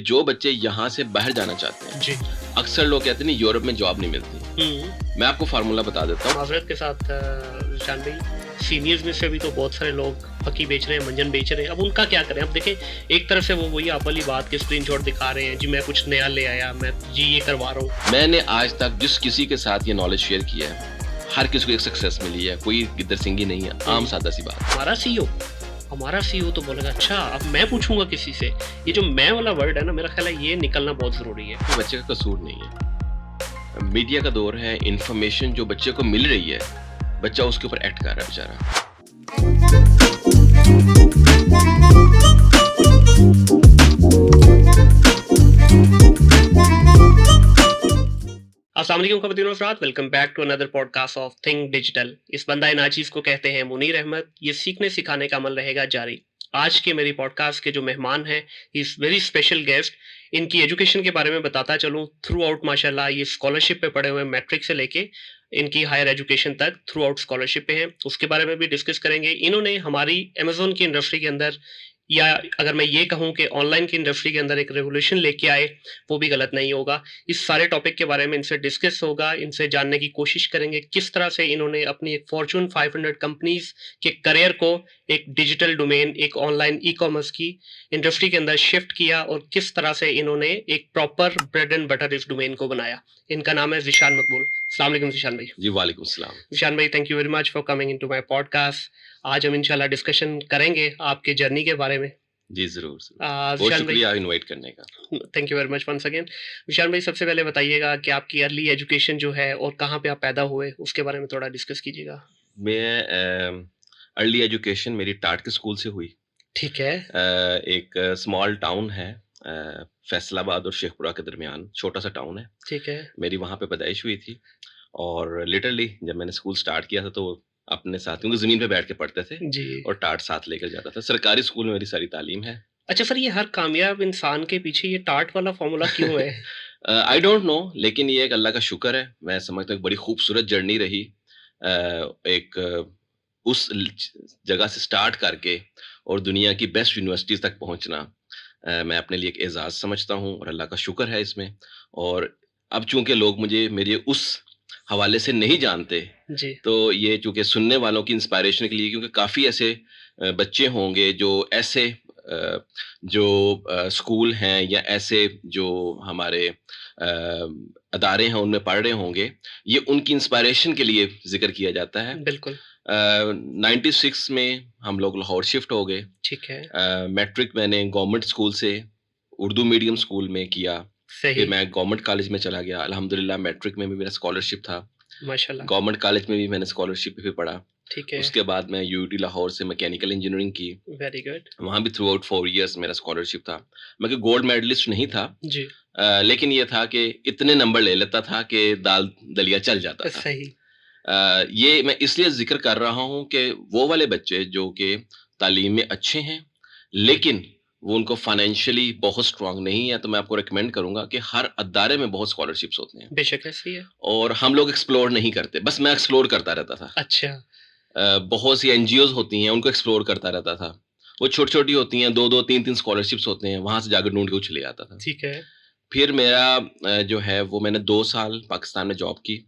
जो बच्चे यहाँ से बाहर जाना चाहते हैं, जी। अक्सर लोग कहते हैं नहीं यूरोप में जॉब नहीं मिलती। मैं आपको फार्मूला बता देता हूँ। माजरत के साथ ईशान भाई, सीनियर्स में से भी तो बहुत सारे लोग फकी बेच रहे हैं, मंजन बेच रहे हैं। अब उनका क्या करें? अब देखें, एक तरफ से वो वही आप वाली बात के स्क्रीनशॉट दिखा रहे हैं, जी मैं कुछ नया ले आया, मैं जी ये करवा रहा हूँ। मैंने आज तक जिस किसी के साथ ये नॉलेज शेयर किया है, हर किसी को एक सक्सेस मिली है, कोई गिद्दर सिंगी नहीं है, आम सादा सी बात। हमारा सीईओ तो बोलेगा अच्छा अब मैं पूछूंगा किसी से। ये जो मैं वाला वर्ड है ना, मेरा ख्याल है ये निकलना बहुत जरूरी है। बच्चे का कसूर नहीं है, मीडिया का दौर है, इंफॉर्मेशन जो बच्चे को मिल रही है, बच्चा उसके ऊपर एक्ट कर रहा है बेचारा। अस्सलाम वालेकुम ख़वातीन और हज़रात, welcome back to another podcast of Think Digital. इस बंदाए नाचीज़ को कहते हैं मुनीर अहमद। ये सीखने सिखाने का अमल रहेगा जारी। आज के मेरी पॉडकास्ट के जो मेहमान हैं, इस वेरी स्पेशल गेस्ट, इनकी एजुकेशन के बारे में बताता चलूँ। थ्रू आउट माशाल्लाह ये स्कॉलरशिप पे पढ़े हुए हैं, मैट्रिक से लेके इनकी हायर एजुकेशन तक थ्रू आउट स्कॉलरशिप पे हैं। उसके बारे में भी डिस्कस करेंगे। इन्होंने हमारी अमेजोन की इंडस्ट्री के अंदर, या अगर मैं ये कहूँ कि ऑनलाइन की इंडस्ट्री के अंदर एक रेवोल्यूशन लेके आए, वो भी गलत नहीं होगा। इस सारे टॉपिक के बारे में इनसे डिस्कस होगा, इनसे जानने की कोशिश करेंगे किस तरह से इन्होंने अपनी एक फॉर्चून 500 कंपनीज के करियर को एक डिजिटल डोमेन, एक ऑनलाइन ई कॉमर्स की इंडस्ट्री के अंदर शिफ्ट किया, और किस तरह से इन्होंने एक प्रॉपर ब्रेड एंड बटर इस डोमेन को बनाया। इनका नाम है ज़ीशान मकबूल। अस्सलाम वालेकुम ज़ीशान भाई। जी वालेकुम सलाम। ज़ीशान भाई, thank you very much for coming into my podcast. आज हम इंशाल्लाह डिस्कशन करेंगे आपके जर्नी के बारे में। जी जरूर, बहुत विशाल शुक्रिया इनवाइट करने का। Thank you very much once again. Vishal भाई, सबसे पहले बताइएगा कि आपकी अर्ली एजुकेशन जो है और कहाँ पे आप पैदा हुए, उसके बारे में थोड़ा डिस्कस कीजिएगा। मैं अर्ली एजुकेशन मेरी टाट के स्कूल से हुई। ठीक है। एक स्मॉल टाउन है, फैसलाबाद और शेखपुरा के दरमियान छोटा सा टाउन है। ठीक है। मेरी वहाँ पे पैदाइश हुई थी, और लिटरली जब मैंने स्कूल स्टार्ट किया था तो अपने साथियों को ज़मीन पे बैठ के पढ़ते थे जी। और टाट साथ लेकर जाता था। सरकारी स्कूल में मेरी सारी तालीम है। अच्छा सर, ये हर कामयाब इंसान के पीछे ये टाट वाला फॉर्मूला क्यों है? आई डोंट नो, लेकिन ये एक अल्लाह का शुक्र है। मैं समझता हूँ एक बड़ी खूबसूरत जर्नी रही। एक उस जगह से स्टार्ट करके और दुनिया की बेस्ट यूनिवर्सिटीज़ तक पहुँचना, मैं अपने लिए एक एजाज़ समझता हूँ और अल्लाह का शुक्र है इसमें। और अब चूँकि लोग मुझे मेरे उस हवाले से नहीं जानते, जी। तो ये चूँकि सुनने वालों की इंस्पायरेशन के लिए, क्योंकि काफ़ी ऐसे बच्चे होंगे जो ऐसे स्कूल हैं या ऐसे जो हमारे अदारे हैं उनमें पढ़ रहे होंगे, ये उनकी इंस्पायरेशन के लिए ज़िक्र किया जाता है। बिल्कुल। 96 में हम लोग लाहौर शिफ्ट हो गए। ठीक है। मैट्रिक मैंने गवर्नमेंट स्कूल से उर्दू मीडियम स्कूल में किया। सही। फिर मैं गवर्नमेंट कॉलेज में चला गया। अल्हम्दुलिल्लाह मैट्रिक में भी मेरा स्कॉलरशिप था। माशाल्लाह। गवर्नमेंट कॉलेज में भी मैंने स्कॉलरशिप पे भी पढ़ा। ठीक है। उसके बाद मैं यूटी लाहौर से मैकेनिकल इंजीनियरिंग की। Very good. वहाँ भी थ्रू आउट 4 इयर्स मेरा स्कॉलरशिप था। मैं कोई गोल्ड मेडलिस्ट नहीं था, जी। लेकिन ये था कि इतने नंबर ले लेता था कि दाल दलिया चल जाता था। सही। ये मैं इसलिए ज़िक्र कर रहा हूँ कि वो वाले बच्चे जो कि तालीम में अच्छे हैं, लेकिन वो उनको फाइनेंशियली बहुत स्ट्रॉन्ग नहीं है, तो मैं आपको रिकमेंड करूँगा कि हर अदारे में बहुत स्कॉलरशिप्स होते हैं। बेशक ऐसी है। और हम लोग एक्सप्लोर नहीं करते, बस मैं एक्सप्लोर करता रहता था। अच्छा। बहुत सी एनजीओज़ होती हैं, उनको एक्सप्लोर करता रहता था। वो छोटी-छोटी होती हैं, 2-2 3-3 स्कॉलरशिप्स होते हैं, वहाँ से जाकर ढूँढ के चले आता था। ठीक है। फिर मेरा जो है वो मैंने 2 साल पाकिस्तान में जॉब की।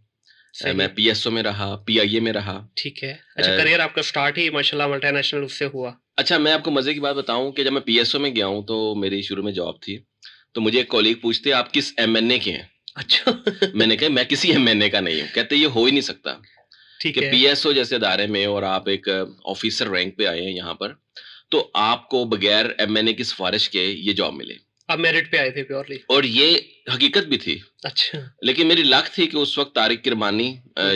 मैं पीएसओ में रहा, पीआईए में रहा। ठीक है। अच्छा, करियर आपका स्टार्ट ही माशाल्लाह मल्टीनेशनल उससे हुआ। अच्छा, मैं आपको मज़े की बात बताऊँ कि जब मैं पीएसओ में गया हूँ तो मेरी शुरू में जॉब थी। तो मुझे एक कॉलीग पूछते आप किस एमएनए के हैं? अच्छा। मैंने कहा मैं किसी एमएनए का नहीं हूँ। कहते ये हो ही नहीं सकता ठीक कि है। पीएसओ जैसे अदारे में और आप एक ऑफिसर रैंक पे आए हैं यहाँ पर, तो आपको बगैर एमएनए की सिफारिश के ये जॉब मिले। आप मेरिट पे आए थे प्योरली? और ये हकीकत भी थी। अच्छा। लेकिन मेरी लक थी कि उस वक़्त तारिक किरमानी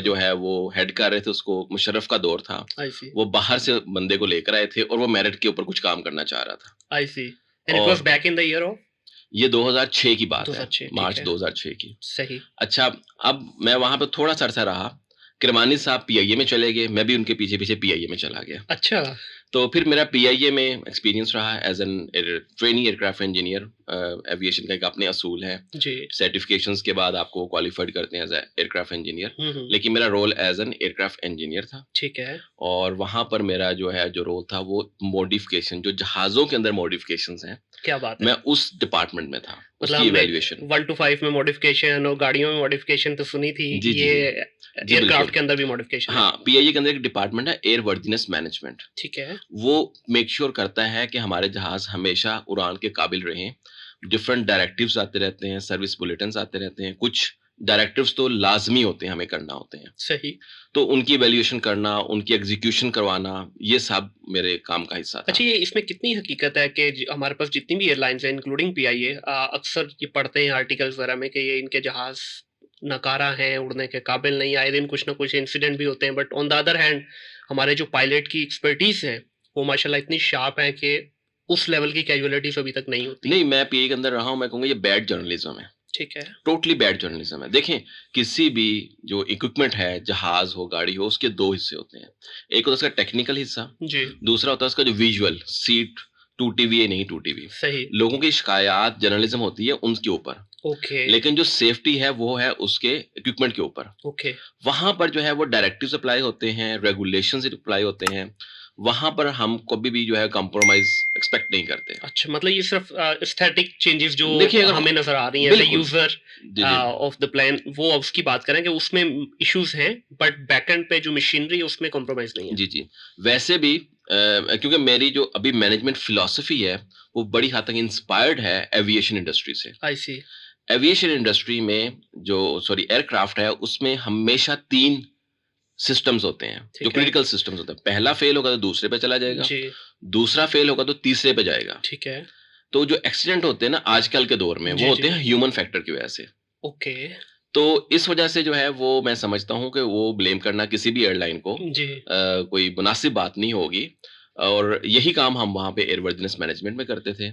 जो है वो हेड कर रहे थे उसको, मुशर्रफ का दौर था। आई सी। वो बाहर से बंदे को लेकर आए थे और वो मेरिट के ऊपर कुछ काम करना चाह रहा था। आई सी। एंड इट और was back in the year of ये 2006 की बात है, 2006। मार्च ठीक है। 2006 की। सही। अच्छा, अब मैं वहाँ पे थोड़ा-सा अरसा रहा। किरमानी साहब पीआईए में चले गए, मैं भी उनके पीछे-पीछे पीआईए में चला गया। अच्छा। तो फिर मेरा पीआईए में एक्सपीरियंस रहा as an training aircraft engineer. Aviation का एक अपने असूल है, जी। सर्टिफिकेशंस के बाद आपको क्वालिफाइड करते हैं एज एयरक्राफ्ट इंजीनियर, हम्म। लेकिन मेरा role as an aircraft engineer था। ठीक है। और वहां पर मेरा जो रोल था वो मॉडिफिकेशन, जो जहाज़ों के अंदर मॉडिफिकेशंस हैं, क्या बात है। मैं उस डिपार्टमेंट में था, मतलब उसकी हमने इवैल्यूएशन। 1 to 5 में मॉडिफिकेशन और गाड़ियों में मॉडिफिकेशन तो सुनी थी, जी, जी, ये जी। जी, एयरक्राफ्ट बिल्कुल। के अंदर भी मॉडिफिकेशन है। हाँ, पीआईए के अंदर एक डिपार्टमेंट है एयर वर्दीनेस मैनेजमेंट। ठीक है। वो मेक श्योर करता है कि हमारे जहाज हमेशा उड़ान के काबिल रहें। डिफरेंट डायरेक्टिव्स आते रहते हैं, सर्विस बुलेटिन्स आते रहते हैं। कुछ डायरेक्टिव्स तो लाजमी होते हैं, हमें करना होते हैं। सही। तो उनकी वैल्यूएशन करना, उनकी एग्जीक्यूशन करवाना, ये सब मेरे काम का हिस्सा था। अच्छा, ये इसमें कितनी हकीकत है कि हमारे पास जितनी भी एयरलाइंस हैं इंक्लूडिंग पीआईए, अक्सर ये पढ़ते हैं आर्टिकल्स वगैरह में कि ये इनके जहाज नकारा हैं, उड़ने के काबिल नहीं, आए दिन कुछ ना कुछ इंसिडेंट भी होते हैं, but on the other hand हमारे जो पायलट की एक्सपर्टीज है वो माशाल्लाह इतनी शार्प है कि उस लेवल की कैजुअलिटीज अभी तक नहीं होती। नहीं, मैं पीआईए के अंदर रहा हूँ, मैं कहूँगा ये बैड जर्नलिज्म है। ठीक है। टोटली बैड जर्नलिज्म है। देखें, किसी भी जो इक्विपमेंट है, जहाज हो, गाड़ी हो, उसके दो हिस्से होते हैं। एक होता है उसका टेक्निकल हिस्सा, जी। दूसरा होता है उसका जो विजुअल, सीट टूटी हुई है नहीं टूटी हुई। सही। लोगों की शिकायत जर्नलिज्म होती है उनके ऊपर, ओके। लेकिन जो सेफ्टी है वो है उसके इक्विपमेंट के ऊपर। ओके। वहां पर जो है वो डायरेक्टिव्स अप्लाई होते हैं, रेगुलेशंस अप्लाई होते हैं। वहां पर हम कभी भी जो है कॉम्प्रोमाइज एक्सपेक्ट नहीं करते। अच्छा, मतलब ये सिर्फ एस्थेटिक चेंजेस जो देखिए, अगर हमें नजर आ रही हैं एज बिल्कुल, यूजर जी, जी, ऑफ द प्लेन, वो उसकी बात करें कि उसमें इश्यूज हैं, बट बैकएंड पे जो मशीनरी है उसमें कॉम्प्रोमाइज नहीं है। जी, जी। वैसे भी क्योंकि मेरी जो अभी मैनेजमेंट फिलॉसफी है, वो बड़ी हद तक इंस्पायर्ड है एविएशन इंडस्ट्री से। आई सी। एविएशन इंडस्ट्री में जो एयरक्राफ्ट है, उसमें हमेशा 3 सिस्टम्स होते हैं, जो ठीक है। क्रिटिकल सिस्टम्स होते हैं। पहला फेल होगा तो दूसरे पे चला जाएगा, जी। दूसरा फेल होगा तो तीसरे पे जाएगा। ठीक है। तो जो एक्सीडेंट होते हैं ना आजकल के दौर में, वो जी होते जी। हैं ह्यूमन फैक्टर की वजह से। ओके। तो इस वजह से जो है वो मैं समझता हूँ कि वो ब्लेम करना किसी भी एयरलाइन को जी। कोई मुनासिब बात नहीं होगी। और यही काम हम वहाँ पे एयरवर्दिनेस मैनेजमेंट में करते थे।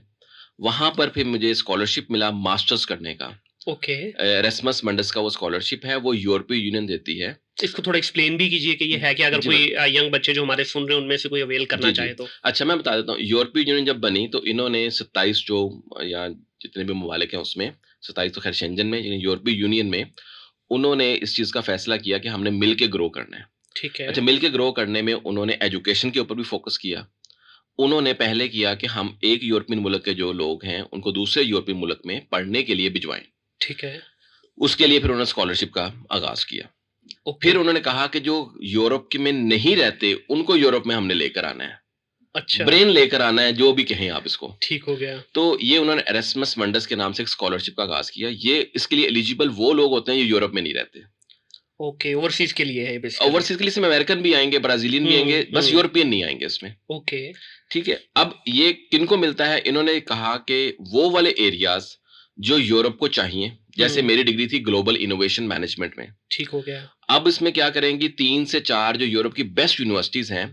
वहाँ पर फिर मुझे स्कॉलरशिप मिला मास्टर्स करने का। ओके। एरास्मस मंडस का वो स्कॉलरशिप है, वो यूरोपीय यूनियन देती है। इसको थोड़ा एक्सप्लेन भी कीजिए कि ये है क्या, अगर जी, कोई यंग बच्चे जो हमारे सुन रहे हैं उनमें से कोई अवेल करना जी, जी। चाहे तो। अच्छा, मैं बता देता हूँ, यूरोपीय यूनियन जब बनी तो इन्होंने 27 जो या जितने भी ममालिक हैं उसमें, 27 तो खैर शेंजन में, लेकिन यूरोपीय यूनियन में उन्होंने इस चीज़ का फैसला किया कि हमने मिल के ग्रो करना है। ठीक है। अच्छा, मिल के ग्रो करने में उन्होंने एजुकेशन के ऊपर भी फोकस किया। उन्होंने पहले किया कि हम एक यूरोपियन मुल्क के जो लोग हैं, उनको दूसरे यूरोपीय मुल्क में पढ़ने के लिए भिजवाएँ। ठीक है। उसके लिए फिर उन्होंने स्कॉलरशिप का आगाज़ किया। ओके। फिर उन्होंने कहा कि जो यूरोप के में नहीं रहते, उनको यूरोप में हमने लेकर आना है। अच्छा। ब्रेन लेकर आना है, जो भी कहें आप इसको। ठीक हो गया। तो ये उन्होंने एरास्मस मंडस के नाम से एक स्कॉलरशिप का आगाज़ किया। ये इसके लिए एलिजिबल वो लोग होते हैं जो यूरोप में नहीं रहते। ओके, ओवरसीज के लिए है बेसिकली। ओवरसीज़ के लिए इसमें अमेरिकन भी आएँगे, ब्राज़ीलियन भी आएँगे, बस यूरोपियन नहीं आएँगे इसमें। ओके। ठीक है? अब ये किनको मिलता है? इन्होंने कहा कि वो वाले एरियाज़ जो यूरोप को चाहिए, जैसे मेरी डिग्री थी ग्लोबल इनोवेशन मैनेजमेंट में। ठीक हो गया। अब इसमें क्या करेंगी, 3 से 4 जो यूरोप की बेस्ट यूनिवर्सिटीज़ हैं,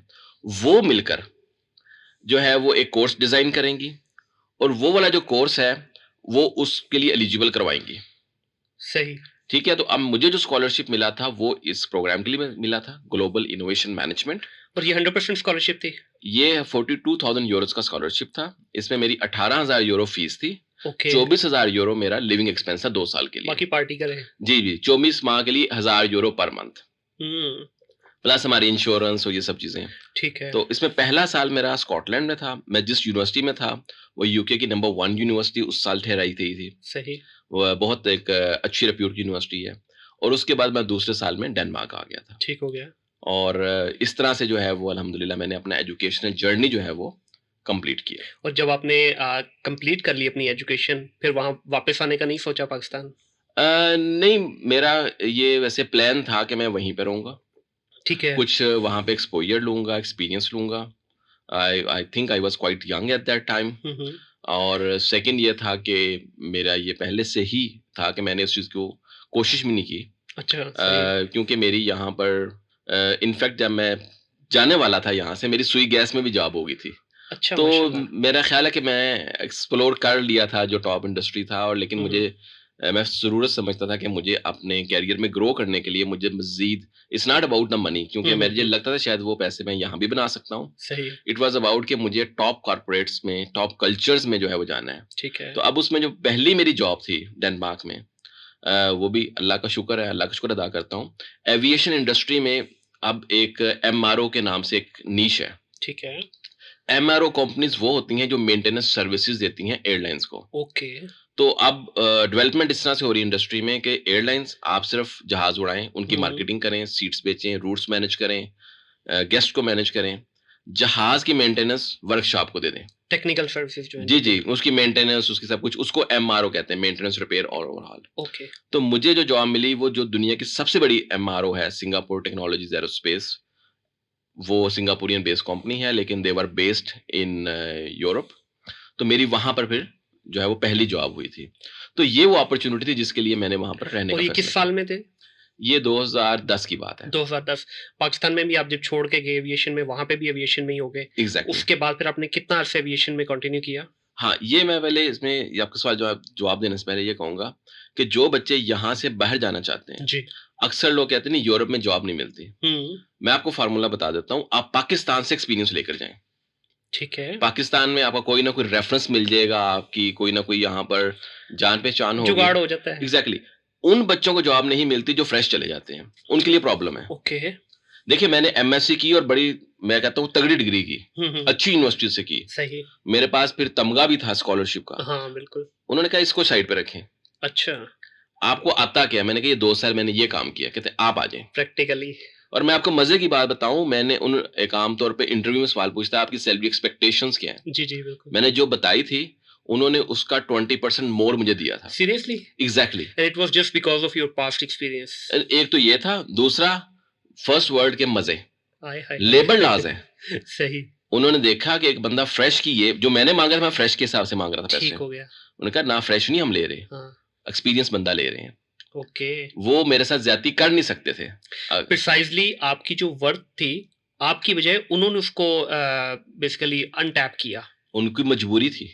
वो मिलकर जो है वो एक कोर्स डिज़ाइन करेंगी और वो वाला जो कोर्स है, वो उसके लिए एलिजिबल करवाएँगी। सही। ठीक है? तो अब मुझे जो स्कॉलरशिप मिला था, वो इस प्रोग्राम के लिए मिला था, ग्लोबल इनोवेशन मैनेजमेंट। और ये 100% स्कॉलरशिप थी। ये 42,000 यूरोज़ का स्कॉलरशिप था। इसमें मेरी 18,000 यूरो फीस थी। ओके। 24,000 यूरो मेरा लिविंग एक्सपेंस था 2 साल के लिए। बाकी पार्टी करें। जी, जी, 24 माह के लिए 1,000 यूरो पर मंथ। हम्म। प्लस हमारी इंश्योरेंस और ये सब चीज़ें। ठीक है। तो इसमें पहला साल मेरा स्कॉटलैंड में था। मैं जिस यूनिवर्सिटी में था, वो यूके की नंबर 1 यूनिवर्सिटी उस साल ठहराई गई थी। सही। वो बहुत एक अच्छी रेप्यूट यूनिवर्सिटी है। और उसके बाद मैं दूसरे साल में डेनमार्क आ गया था। ठीक हो गया। और इस तरह से जो है वो अल्हम्दुलिल्लाह मैंने अपना एजुकेशनल जर्नी जो है वो कंप्लीट किया। और जब आपने कंप्लीट कर ली अपनी एजुकेशन, फिर वहां वापस आने का नहीं सोचा पाकिस्तान? नहीं, मेरा ये वैसे प्लान था कि मैं वहीं पे रहूँगा। ठीक है। कुछ वहाँ पे एक्सपोज़र लूँगा, एक्सपीरियंस लूँगा। I think I was quite young at that time. Hmm. और सेकंड ये था कि मेरा ये पहले से ही था कि मैंने उस चीज़ को कोशिश भी नहीं की। अच्छा। सही। क्योंकि मेरी यहाँ पर इनफैक्ट जब मैं जाने वाला था यहाँ से, मेरी सुई गैस में भी जॉब हो गई थी। अच्छा, तो माशाल्लाह। मेरा ख़्याल है कि मैं एक्सप्लोर कर लिया था जो टॉप इंडस्ट्री था, और लेकिन मुझे मैं ज़रूरत समझता था कि मुझे अपने करियर में ग्रो करने के लिए मुझे मज़ीद, it's not about the money, क्योंकि मुझे लगता था शायद वो पैसे मैं यहाँ भी बना सकता हूँ। सही। इट वाज़ अबाउट कि मुझे टॉप कॉर्पोरेट्स में, टॉप कल्चर्स में जो है वो जाना है। ठीक है। तो अब उसमें जो पहली मेरी जॉब थी डेनमार्क में, वो भी अल्लाह का शुक्र है, अल्लाह का शुक्र अदा करता हूँ। एविएशन इंडस्ट्री में अब एक एमआरओ के नाम से एक नीश है। ठीक है। एमआरओ कंपनीज़ वो होती हैं जो मेंटेनेंस सर्विसेज़ देती हैं एयरलाइंस को। ओके। तो अब डेवलपमेंट इस तरह से हो रही है इंडस्ट्री में कि एयरलाइंस आप सिर्फ जहाज़ उड़ाएँ, उनकी मार्केटिंग करें, सीट्स बेचें, रूट्स मैनेज करें, गेस्ट को मैनेज करें, जहाज़ की मेंटेनेंस वर्कशॉप को दे दें। टेक्निकल सर्विसेज जो है जी, जी, उसकी मेंटेनेंस, उसकी सब कुछ, उसको एमआरओ कहते हैं, मेंटेनेंस, रिपेयर और ओवरहॉल। ओके। तो मुझे जो जॉब मिली वो जो दुनिया की सबसे बड़ी एमआरओ है, सिंगापुर टेक्नोलॉजीज़ एरोस्पेस, वो सिंगापुरियन बेस्ड कंपनी है, लेकिन दे वर बेस्ड इन यूरोप। तो मेरी वहाँ पर फिर जो है वो पहली जॉब हुई थी। तो ये वो अपॉर्च्युनिटी थी जिसके लिए मैंने वहाँ पर रहने और का ये फैसला किस किया। साल में थे? ये 2010 की बात है। 2010। पाकिस्तान में भी आप जब छोड़ के गए एविएशन में, वहाँ पे भी एविएशन में ही हो गए। एग्ज़ैक्टली। उसके बाद फिर आपने कितना अरसा एविएशन में कंटिन्यू किया? हाँ, ये मैं पहले इसमें ये आपका सवाल जवाब देने से पहले ये कहूँगा कि जो बच्चे यहाँ से बाहर जाना चाहते हैं, जी। अक्सर लोग कहते हैं नहीं यूरोप में जॉब नहीं मिलती। मैं आपको फ़ॉर्मूला बता देता हूँ, आप पाकिस्तान से एक्सपीरियंस लेकर जाएँ। ठीक है। पाकिस्तान में आपका कोई ना कोई रेफ़रेंस मिल जाएगा, आपकी कोई ना कोई यहाँ पर जान-पहचान होगी। जुगाड़ हो जाता है। एग्ज़ैक्टली। उन बच्चों को जॉब नहीं मिलती जो फ्रेश चले जाते हैं, उनके लिए प्रॉब्लम है। ओके। देखिए मैंने एमएससी की और बड़ी, मैं कहता हूँ तगड़ी डिग्री की, अच्छी यूनिवर्सिटी से की। सही। मेरे पास फिर तमगा भी था स्कॉलरशिप का। हाँ, बिल्कुल। उन्होंने कहा इसको साइड पे रखें। अच्छा। आपको आता क्या है? मैंने कहा ये 2 साल मैंने ये काम किया। कहते हैं आप आ जाएँ। प्रैक्टिकली। और मैं आपको मज़े की बात बताऊँ, मैंने एक आम तौर पे इंटरव्यू में सवाल पूछता है आपकी सैलरी एक्सपेक्टेशंस क्या हैं? जी, जी, बिल्कुल। मैंने जो बताई थी, उन्होंने उसका 20% मोर मुझे दिया था। Seriously? Exactly. And it was just because of your past experience. एक तो ये था, दूसरा फर्स्ट वर्ल्ड के मज़े। हाय, हाय। लेबर लॉज़ हैं। सही। उन्होंने देखा कि एक बंदा फ्रेश की, ये जो मैंने माँगा था मैं फ्रेश के हिसाब से माँग रहा था पैसे। ठीक हो गया। उन्होंने कहा ना फ्रेश नहीं हम ले रहे, हाँ। एक्सपीरियंस बंदा ले रहे हैं। ओके। वो मेरे साथ ज़्यादती कर नहीं सकते थे। प्रिसाइज़ली आपकी जो वर्थ थी, आपकी बजाय उन्होंने उसको बेसिकली अनटैप किया। उनकी मजबूरी थी।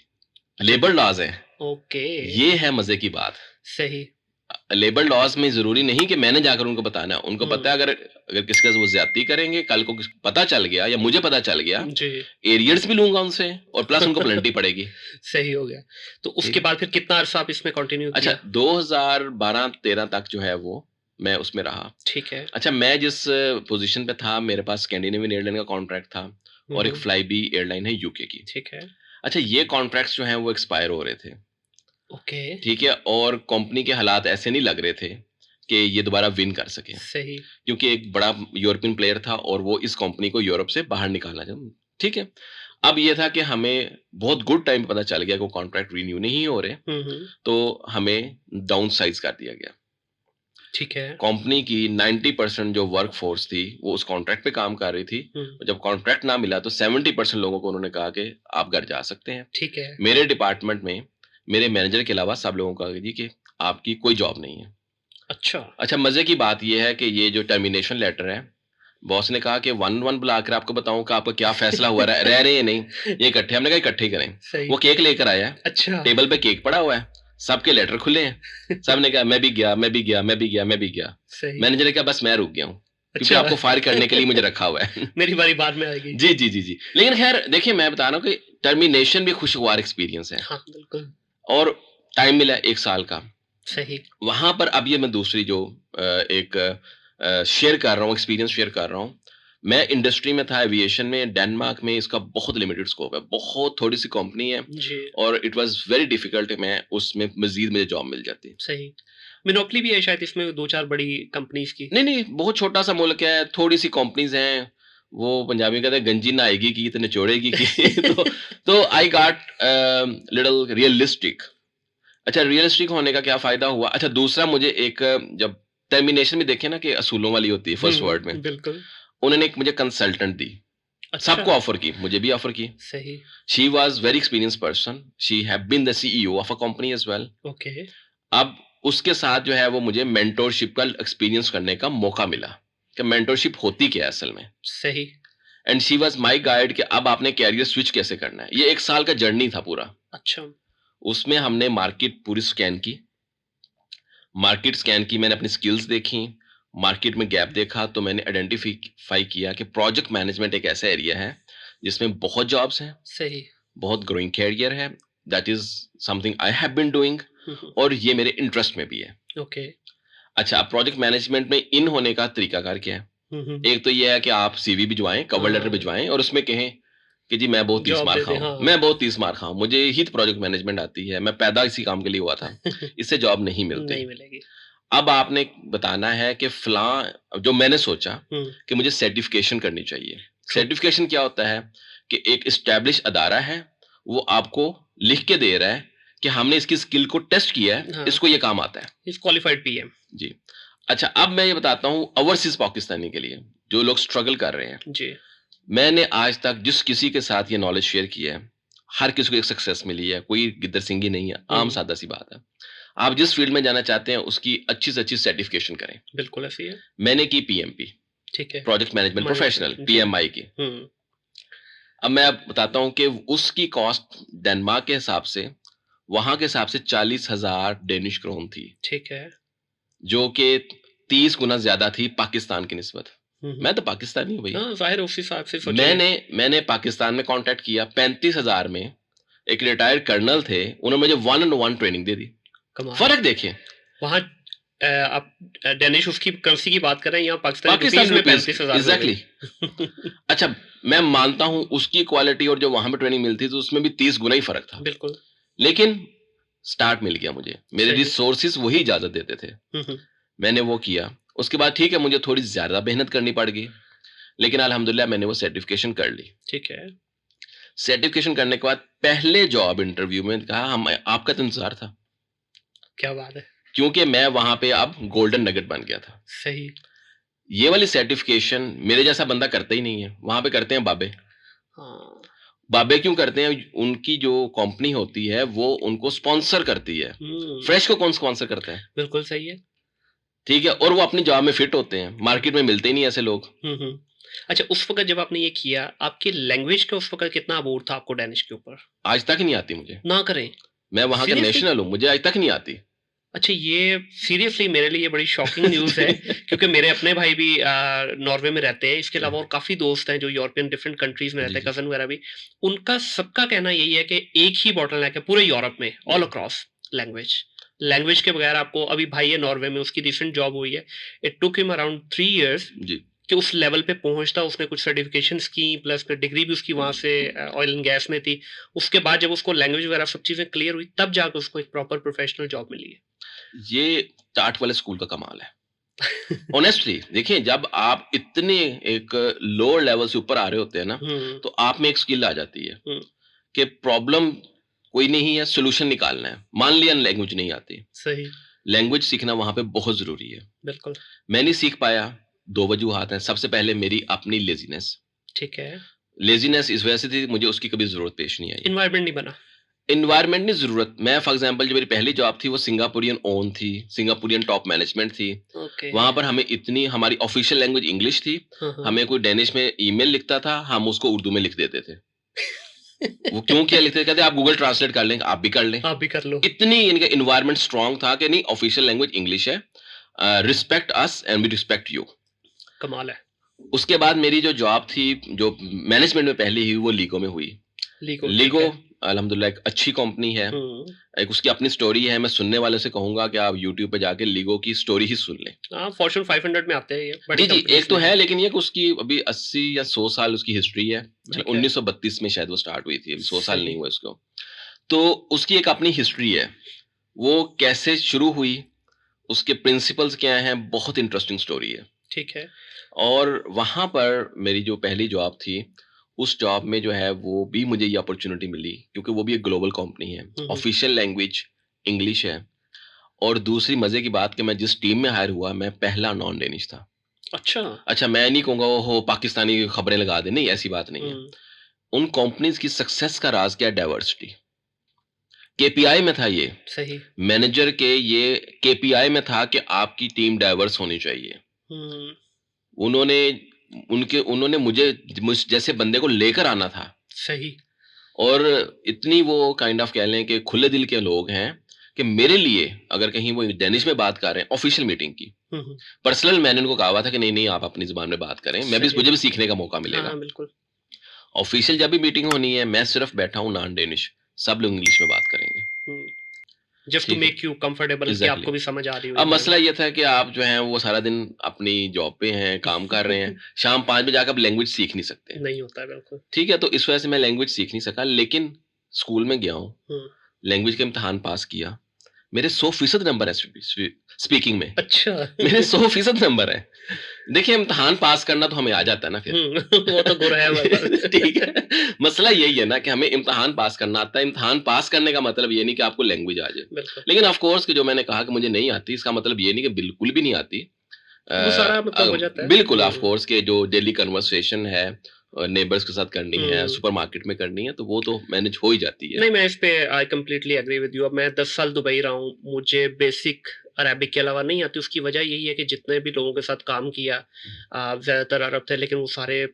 लेबर लॉज़ हैं। ओके। ये है मज़े की बात। सही। लेबर लॉज़ में ज़रूरी नहीं कि मैंने जाकर उनको बताना है। उनको पता है अगर अगर किसी के साथ वो ज़्यादती करेंगे, कल को पता चल गया या मुझे पता चल गया, जी। एरियर्स भी लूँगा उनसे और प्लस उनको पेनल्टी पड़ेगी। सही हो गया। तो उसके बाद फिर कितना अरसा आप इसमें कंटिन्यू अच्छा, किया? 2012-13 तक जो है वो मैं उसमें रहा। ठीक है। अच्छा, मैं जिस पोज़ीशन पे था, मेरे पास स्कैंडिनेवियन एयरलाइन का कॉन्ट्रैक्ट था और एक फ्लाईबी एयरलाइन है यूके की। ठीक है। अच्छा, ये कॉन्ट्रैक्ट्स जो हैं वो एक्सपायर हो रहे थे। ओके। ठीक है? और कंपनी के हालात ऐसे नहीं लग रहे थे कि ये दोबारा विन कर सकें। सही। क्योंकि एक बड़ा यूरोपियन प्लेयर था और वो इस कंपनी को यूरोप से बाहर निकालना चाह, ठीक है? अब ये था कि हमें बहुत गुड टाइम पे पता चल गया कि वो कॉन्ट्रैक्ट रिन्यू नहीं हो रहे, तो हमें डाउन साइज़ कर दिया गया। ठीक है। कंपनी की 90% जो वर्क फोर्स थी, वो उस कॉन्ट्रैक्ट पे काम कर रही थी। जब कॉन्ट्रैक्ट ना मिला तो 70% लोगों को उन्होंने कहा कि आप घर जा सकते हैं। ठीक है। मेरे डिपार्टमेंट में मेरे मैनेजर के अलावा सब लोगों को कहा जी कि आपकी कोई जॉब नहीं है। अच्छा, मज़े की बात ये है कि ये जो टर्मिनेशन लेटर है, बॉस ने कहा कि 1-1 बुलाकर आपको बताऊँ कि आपका क्या फैसला हुआ रह रहे हैं नहीं, ये इकट्ठे, हमने कहा इकट्ठे ही करें। सही। वो केक लेकर आया है, अच्छा। टेबल पे केक पड़ा हुआ है, सबके लेटर खुले हैं, सब ने कहा मैं भी गया, मैं भी गया, मैं भी गया, मैं भी गया। सही। मैनेजर ने कहा बस मैं रुक गया हूँ, क्योंकि अच्छा। आपको फायर करने के लिए मुझे रखा हुआ है। मेरी बारी बाद में आएगी। जी, जी, जी, जी। लेकिन खैर देखिए मैं बता रहा हूँ कि टर्मिनेशन भी खुशगवार एक्सपीरियंस है हाँ, बिल्कुल। और टाइम मिला 1 साल का। सही। वहाँ पर अब ये मैं दूसरी जो एक शेयर कर रहा हूँ, एक्सपीरियंस शेयर कर रहा हूँ। मैं इंडस्ट्री में था एविएशन में, डेनमार्क में इसका बहुत लिमिटेड स्कोप है, बहुत थोड़ी-सी कंपनी है जी। और इट वाज़ वेरी डिफिकल्ट, मैं उसमें मज़ीद मुझे जॉब मिल जाती। सही। मोनोपोली भी है शायद इसमें 2-4 बड़ी कंपनीज़ की। नहीं, नहीं, बहुत छोटा-सा मुल्क है, थोड़ी-सी कंपनीज़ हैं, वो पंजाबी में कहते हैं गंजी नहाएगी की तो निचोड़ेगी की। तो आई गॉट लिटिल रियलिस्टिक। अच्छा, रियलिस्टिक होने का क्या फ़ायदा हुआ? अच्छा, दूसरा मुझे एक जब टर्मिनेशन में देखें ना कि असूलों वाली होती है फर्स्ट वर्ड में, बिल्कुल। उन्होंने एक मुझे कंसल्टेंट दी। अच्छा। सबको ऑफ़र की, मुझे भी ऑफ़र की। सही। She was very experienced person, she have been the CEO of a company as well. Okay. अब उसके साथ जो है वो मुझे मेंटरशिप का एक्सपीरियंस करने का मौका मिला कि मेंटरशिप होती क्या है असल में। सही। And she was my guide कि अब आपने करियर स्विच कैसे करना है। ये 1 साल का जर्नी था पूरा। अच्छा। उसमें हमने मार्केट पूरी स्कैन की, मार्केट स्कैन की, मैंने अपनी स्किल्स देखी, मार्केट में गैप देखा, तो मैंने आइडेंटिफाई किया कि प्रोजेक्ट मैनेजमेंट एक ऐसा एरिया है जिसमें बहुत जॉब्स हैं, सही। बहुत ग्रोइंग कैरियर है, that is something I have been doing, और ये मेरे इंटरेस्ट में भी है। ओके। अच्छा, अब प्रोजेक्ट मैनेजमेंट में इन होने का तरीकाकार क्या है? एक तो ये है कि आप सीवी भिजवाएं, कवर लेटर हाँ। भिजवाएं और उसमें कहें कि जी मैं बहुत 30 जॉब मार दे दे, खाऊं, हाँ। मैं बहुत 30 मार खाऊं, मुझे ही तो प्रोजेक्ट मैनेजमेंट आती है, मैं पैदा इसी काम के लिए हुआ था, इससे जॉब नहीं मिलती। नहीं मिलेगी। अब आपने बताना है कि जो मैंने सोचा हम्म। कि मुझे सर्टिफिकेशन करनी चाहिए। True. सर्टिफिकेशन क्या होता है कि एक इस्टेब्लिश अदारा है, वो आपको लिख के दे रहा है कि हमने इसकी स्किल को टेस्ट किया है, हाँ। इसको ये काम आता है। Is qualified PM. जी। अच्छा, अब मैं ये बताता हूँ ओवरसीज पाकिस्तानी के लिए जो लोग स्ट्रगल कर रहे हैं। जी। मैंने आज तक जिस किसी के साथ ये नॉलेज शेयर किया है, हर किसी को एक सक्सेस मिली है, कोई गिद्दर सिंगी नहीं है, आम सादा सी बात है। आप जिस फील्ड में जाना चाहते हैं उसकी अच्छी से अच्छी सर्टिफिकेशन करें। बिल्कुल ऐसी है। मैंने की पीएमपी, ठीक है। प्रोजेक्ट मैनेजमेंट प्रोफेशनल, जी। पीएमआई की। हम्म। अब मैं अब बताता हूँ कि उसकी कॉस्ट डेनमार्क के हिसाब से, वहां के हिसाब से 40,000 डेनिश क्रोन थी, ठीक है। जो कि 30 गुना ज्यादा थी पाकिस्तान की निस्बत। मैं तो पाकिस्तानी हूँ भाई। हाँ, जाहिर है, उस हिसाब से सोचिए। मैंने पाकिस्तान में कांटेक्ट किया, 35,000 में एक रिटायर्ड कर्नल थे, उन्होंने मुझे 1-on-1 ट्रेनिंग दे दी। कमाल। फर्क देखिए, वहाँ आप डेनिश उसकी करेंसी की बात कर रहे हैं, यहाँ पाकिस्तान पाकिस्तान में रुपीस 35,000 एग्जैक्टली। अच्छा, मैं मानता हूं उसकी क्वालिटी और जो वहां पे ट्रेनिंग मिलती थी उसमें भी 30 गुना ही फर्क था, बिल्कुल। लेकिन स्टार्ट मिल गया मुझे, मेरे सही। रिसोर्सेज वही इजाजत देते थे, मैंने वो किया। उसके बाद ठीक है, मुझे थोड़ी ज्यादा मेहनत करनी पड़ गई, लेकिन अल्हम्दुलिल्लाह मैंने वो सर्टिफिकेशन कर ली। ठीक है। सर्टिफिकेशन करने के बाद पहले जॉब इंटरव्यू में कहा हम आपका तो इंतजार था, क्या बात है। क्योंकि मैं वहां पे अब गोल्डन नगेट बन गया था। सही। ये वाली सर्टिफिकेशन मेरे जैसा बंदा करता ही नहीं है, वहां पे करते हैं बाबे। हाँ। बाबे क्यों करते हैं? उनकी जो कंपनी होती है वो उनको स्पॉन्सर करती है। फ्रेश को कौन स्पॉन्सर करता है? बिल्कुल सही है। ठीक है, और वो अपनी जॉब में फिट होते हैं, मार्केट में मिलते ही नहीं ऐसे लोग। अच्छा, उस वक्त जब आपने ये किया, आपकी लैंग्वेज का उस वक्त कितना अबूर था आपको डेनिश के ऊपर? आज तक नहीं आती मुझे, ना करें। मैं वहां का Seriously? नेशनल हूँ, मुझे आज तक नहीं आती। अच्छा, ये सीरियसली मेरे लिए बड़ी शॉकिंग न्यूज़ है क्योंकि मेरे अपने भाई भी नॉर्वे में रहते हैं, इसके अलावा और काफ़ी दोस्त हैं जो यूरोपियन डिफरेंट कंट्रीज़ में रहते हैं, जी। कज़न वगैरह भी। उनका सबका कहना यही है कि एक ही बॉटलनेक है पूरे यूरोप में, ऑल अक्रॉस, लैंग्वेज। लैंग्वेज के बगैर आपको, अभी भाई है नॉर्वे में, उसकी रिसेंट जॉब हुई है। It took him around 3 years जी। कि उस लेवल पे पहुंचता। उसने कुछ सर्टिफिकेशंस की, प्लस फिर डिग्री भी उसकी वहां से ऑयल एंड गैस में थी। उसके बाद जब उसको लैंग्वेज वगैरह सब चीजें क्लियर हुई, तब जाकर उसको एक प्रॉपर प्रोफेशनल जॉब मिली है। ये टाट वाले स्कूल का कमाल है। ऑनेस्टली देखिए, जब आप इतने एक लोअर लेवल से ऊपर आ रहे होते हैं ना, तो आप में एक स्किल आ जाती है कि प्रॉब्लम कोई नहीं है, सोल्यूशन निकालना है। मान लिया लैंग्वेज नहीं आती, सही। लैंग्वेज सीखना वहां पे बहुत जरूरी है। बिल्कुल। मैं नहीं सीख पाया, दो वजूहात हैं। सबसे पहले मेरी अपनी लेजीनेस। ठीक है। लेजीनेस इस वजह से थी, मुझे उसकी कभी जरूरत पेश नहीं आई। इन्वायरमेंट नहीं बना। इन्वायरमेंट नहीं, जरूरत। मैं फॉर एग्जांपल जो मेरी पहली जॉब थी वो सिंगापुरियन ओन थी, सिंगापुरियन टॉप मैनेजमेंट थी। ओके। वहां पर हमें इतनी, हमारी ऑफिशियल लैंग्वेज इंग्लिश थी, हमें कोई डेनिश में ईमेल लिखता था, हम उसको उर्दू में लिख देते थे। वो क्यों क्या लिखते थे? कहते आप गूगल ट्रांसलेट कर लेंगे, आप भी कर लें। आप भी कर लो। इतनी इनका इन्वायरमेंट स्ट्रांग था कि नहीं, ऑफिशियल लैंग्वेज इंग्लिश है, respect us and we respect you. कमाल है। उसके बाद मेरी जो जॉब थी, जो मैनेजमेंट में पहली हुई, वो लीगो में हुई। लीगो अल्हम्दुलिल्लाह एक अच्छी कंपनी है, एक उसकी अपनी स्टोरी है। मैं सुनने वाले से कहूंगा कि आप यूट्यूब पे जाके लीगो की स्टोरी ही सुन लें। हाँ, फॉर्च्यून 500 में आते हैं ये बड़ी जी जी, कंपनीज एक तो में। है, लेकिन ये कि उसकी अभी 80 या 100 साल उसकी हिस्ट्री है। ठीक है। 1932 में शायद वो स्टार्ट हुई थी, अभी 100 साल सही। नहीं हुए उसको। तो उसकी एक अपनी हिस्ट्री है, वो कैसे शुरू हुई, उसके प्रिंसिपल्स क्या हैं, बहुत इंटरेस्टिंग स्टोरी है। ठीक है। और वहां पर मेरी जो पहली जॉब थी, उस जॉब में जो है वो भी मुझे ये अपॉर्चुनिटी मिली, क्योंकि वो भी एक ग्लोबल कंपनी है, ऑफिशियल लैंग्वेज इंग्लिश है। और दूसरी मजे की बात कि मैं जिस टीम में हायर हुआ, मैं पहला नॉन डेनिश था। अच्छा, मैं नहीं कहूंगा वो पाकिस्तानी खबरें लगा दे, नहीं, ऐसी बात नहीं है। उन कंपनीज की सक्सेस का राज क्या है? डाइवर्सिटी। केपीआई में था ये, सही। मैनेजर के ये केपीआई में था कि आपकी टीम डाइवर्स होनी चाहिए। उन्होंने मुझे जैसे बंदे को लेकर आना था। सही। और इतनी वो काइंड ऑफ कह लें कि खुले दिल के लोग हैं कि मेरे लिए अगर कहीं वो डेनिश में बात कर रहे हैं ऑफिशियल मीटिंग की, हम्म, पर्सनल मैंने उनको कहा हुआ था कि नहीं नहीं आप अपनी जुबान में बात करें, मैं भी सही। मुझे भी सीखने का मौका हाँ मिलेगा। हाँ, बिल्कुल। ऑफिशियल जब भी मीटिंग होनी है मैं सिर्फ बैठा हूँ नॉन डेनिश, सब लोग इंग्लिश में बात करेंगे। जस्ट टू ठीक है, मेक यू कंफर्टेबल कि एग्जैक्टली आपको भी समझ आ रही हो अब ये मसला लैंग्वेज। ये था कि आप जो हैं वो सारा दिन अपनी जॉब पे हैं, काम कर रहे हैं, शाम 5 बजे जाकर आप लैंग्वेज सीख नहीं सकते। नहीं होता है, बिल्कुल। ठीक है, तो इस वजह से मैं लैंग्वेज सीख नहीं सका, लेकिन स्कूल में गया हूँ, हम्म, लैंग्वेज का इम्तिहान पास किया, मेरे 100% नंबर है स्पीकिंग में, अच्छा। मेरे 100% नंबर है। देखिए इम्तिहान पास करना तो हमें आ जाता है ना फिर। वो तो गुर है ठीक मतलब। है, मसला यही है ना कि हमें इम्तिहान पास करना आता है। इम्तिहान पास करने का मतलब ये नहीं कि आपको लैंग्वेज आ जाए, बिल्कुल। लेकिन ऑफ कोर्स कि जो मैंने कहा कि मुझे नहीं आती, इसका मतलब ये नहीं कि बिल्कुल भी नहीं आती। वो सारा मतलब हो जाता है। बिल्कुल ऑफ कोर्स के जो डेली कन्वर्सेशन है नेबर्स के साथ करनी है, हम्म। सुपरमार्केट में करनी है, तो वो तो मैनेज हो ही जाती है। नहीं, मैं इस पे I completely agree with you. अब मैं 10 साल दुबई रहा हूँ, मुझे बेसिक अरबिक के अलावा नहीं आती। उसकी वजह यही है कि जितने भी लोगों के साथ काम किया, ज़्यादातर अरब थे, लेकिन वो सारे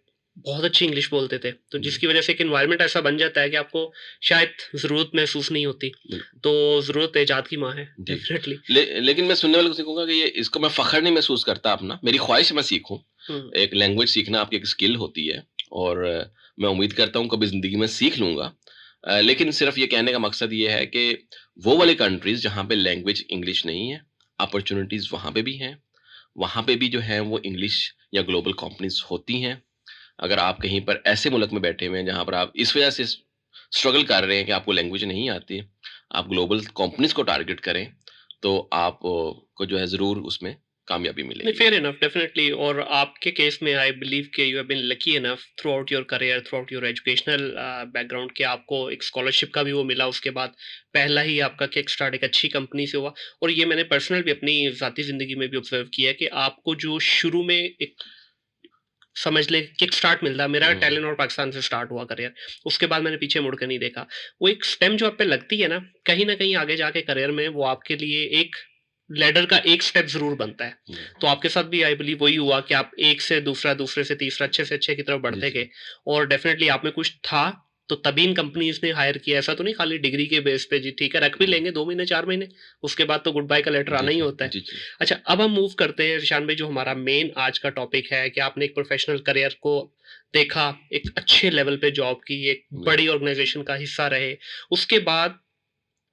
बहुत अच्छी इंग्लिश बोलते थे, तो जी, जिसकी वजह से एक एनवायरनमेंट ऐसा बन जाता है कि आपको शायद ज़रूरत महसूस नहीं होती। बिल्कुल। तो ज़रूरत ईजाद की माँ है, जी। डेफिनेटली। लेकिन मैं सुनने वालों को सीखूंगा कि ये इसको मैं फखर नहीं महसूस करता अपना, मेरी ख्वाहिश है मैं सीखूं। हुँ, एक लैंग्वेज सीखना आपकी एक स्किल होती है, और मैं उम्मीद करता हूँ कभी ज़िंदगी में सीख लूँगा। लेकिन सिर्फ़ ये कहने का मकसद ये है कि वो वाली कंट्रीज़ जहाँ पे लैंग्वेज इंग्लिश नहीं है, अपॉर्च्युनिटीज़ वहाँ पे भी हैं। वहाँ पे भी जो है वो इंग्लिश या ग्लोबल कंपनीज़ होती हैं। अगर आप कहीं पर ऐसे मुल्क में बैठे हुए हैं जहाँ पर आप इस वजह से स्ट्रगल कर रहे हैं कि आपको लैंग्वेज नहीं आती, आप ग्लोबल कंपनीज़ को टारगेट करें, तो आप को जो है ज़रूर उसमें कामयाबी नहीं, मिलेगी। Fair enough, definitely. और आपके केस में आई बिलीव कि you have been lucky enough throughout your career, throughout your educational background, कि आपको एक स्कॉलरशिप का भी वो मिला। उसके बाद पहला ही आपका किक स्टार्ट एक अच्छी कंपनी से हुआ। और ये मैंने पर्सनल भी अपनी ज़ाती ज़िंदगी में भी ऑब्जर्व किया है कि आपको जो शुरू में एक समझ ले किक स्टार्ट मिलता है। मेरा हुँ, टेलीनॉर पाकिस्तान से स्टार्ट हुआ करियर, उसके बाद मैंने पीछे मुड़ कर नहीं देखा। वो एक स्टेम जो आप पे लगती है ना कहीं आगे जाके करियर में वो आपके लिए एक लैडर का एक स्टेप ज़रूर बनता है। हुँ। तो आपके साथ भी आई बिलीव वही हुआ कि आप एक से दूसरा, दूसरे से तीसरा, अच्छे से अच्छे की तरफ जी, बढ़ते जी। गए। और डेफ़िनेटली आप में कुछ था, तो तभी इन कंपनीज़ ने हायर किया। ऐसा तो नहीं खाली डिग्री के बेस पे, जी ठीक है रख भी हुँ। लेंगे 2 महीने 4 महीने, उसके बाद तो गुड बाय का लेटर जी, आना ही जी। होता है। जी, जी। अच्छा, अब हम मूव करते हैं ईशान भाई, जो हमारा मेन आज का टॉपिक है कि आपने एक प्रोफ़ेशनल करियर को देखा, एक अच्छे लेवल पे जॉब की, एक जी। बड़ी ऑर्गेनाइज़ेशन का हिस्सा रहे। उसके बाद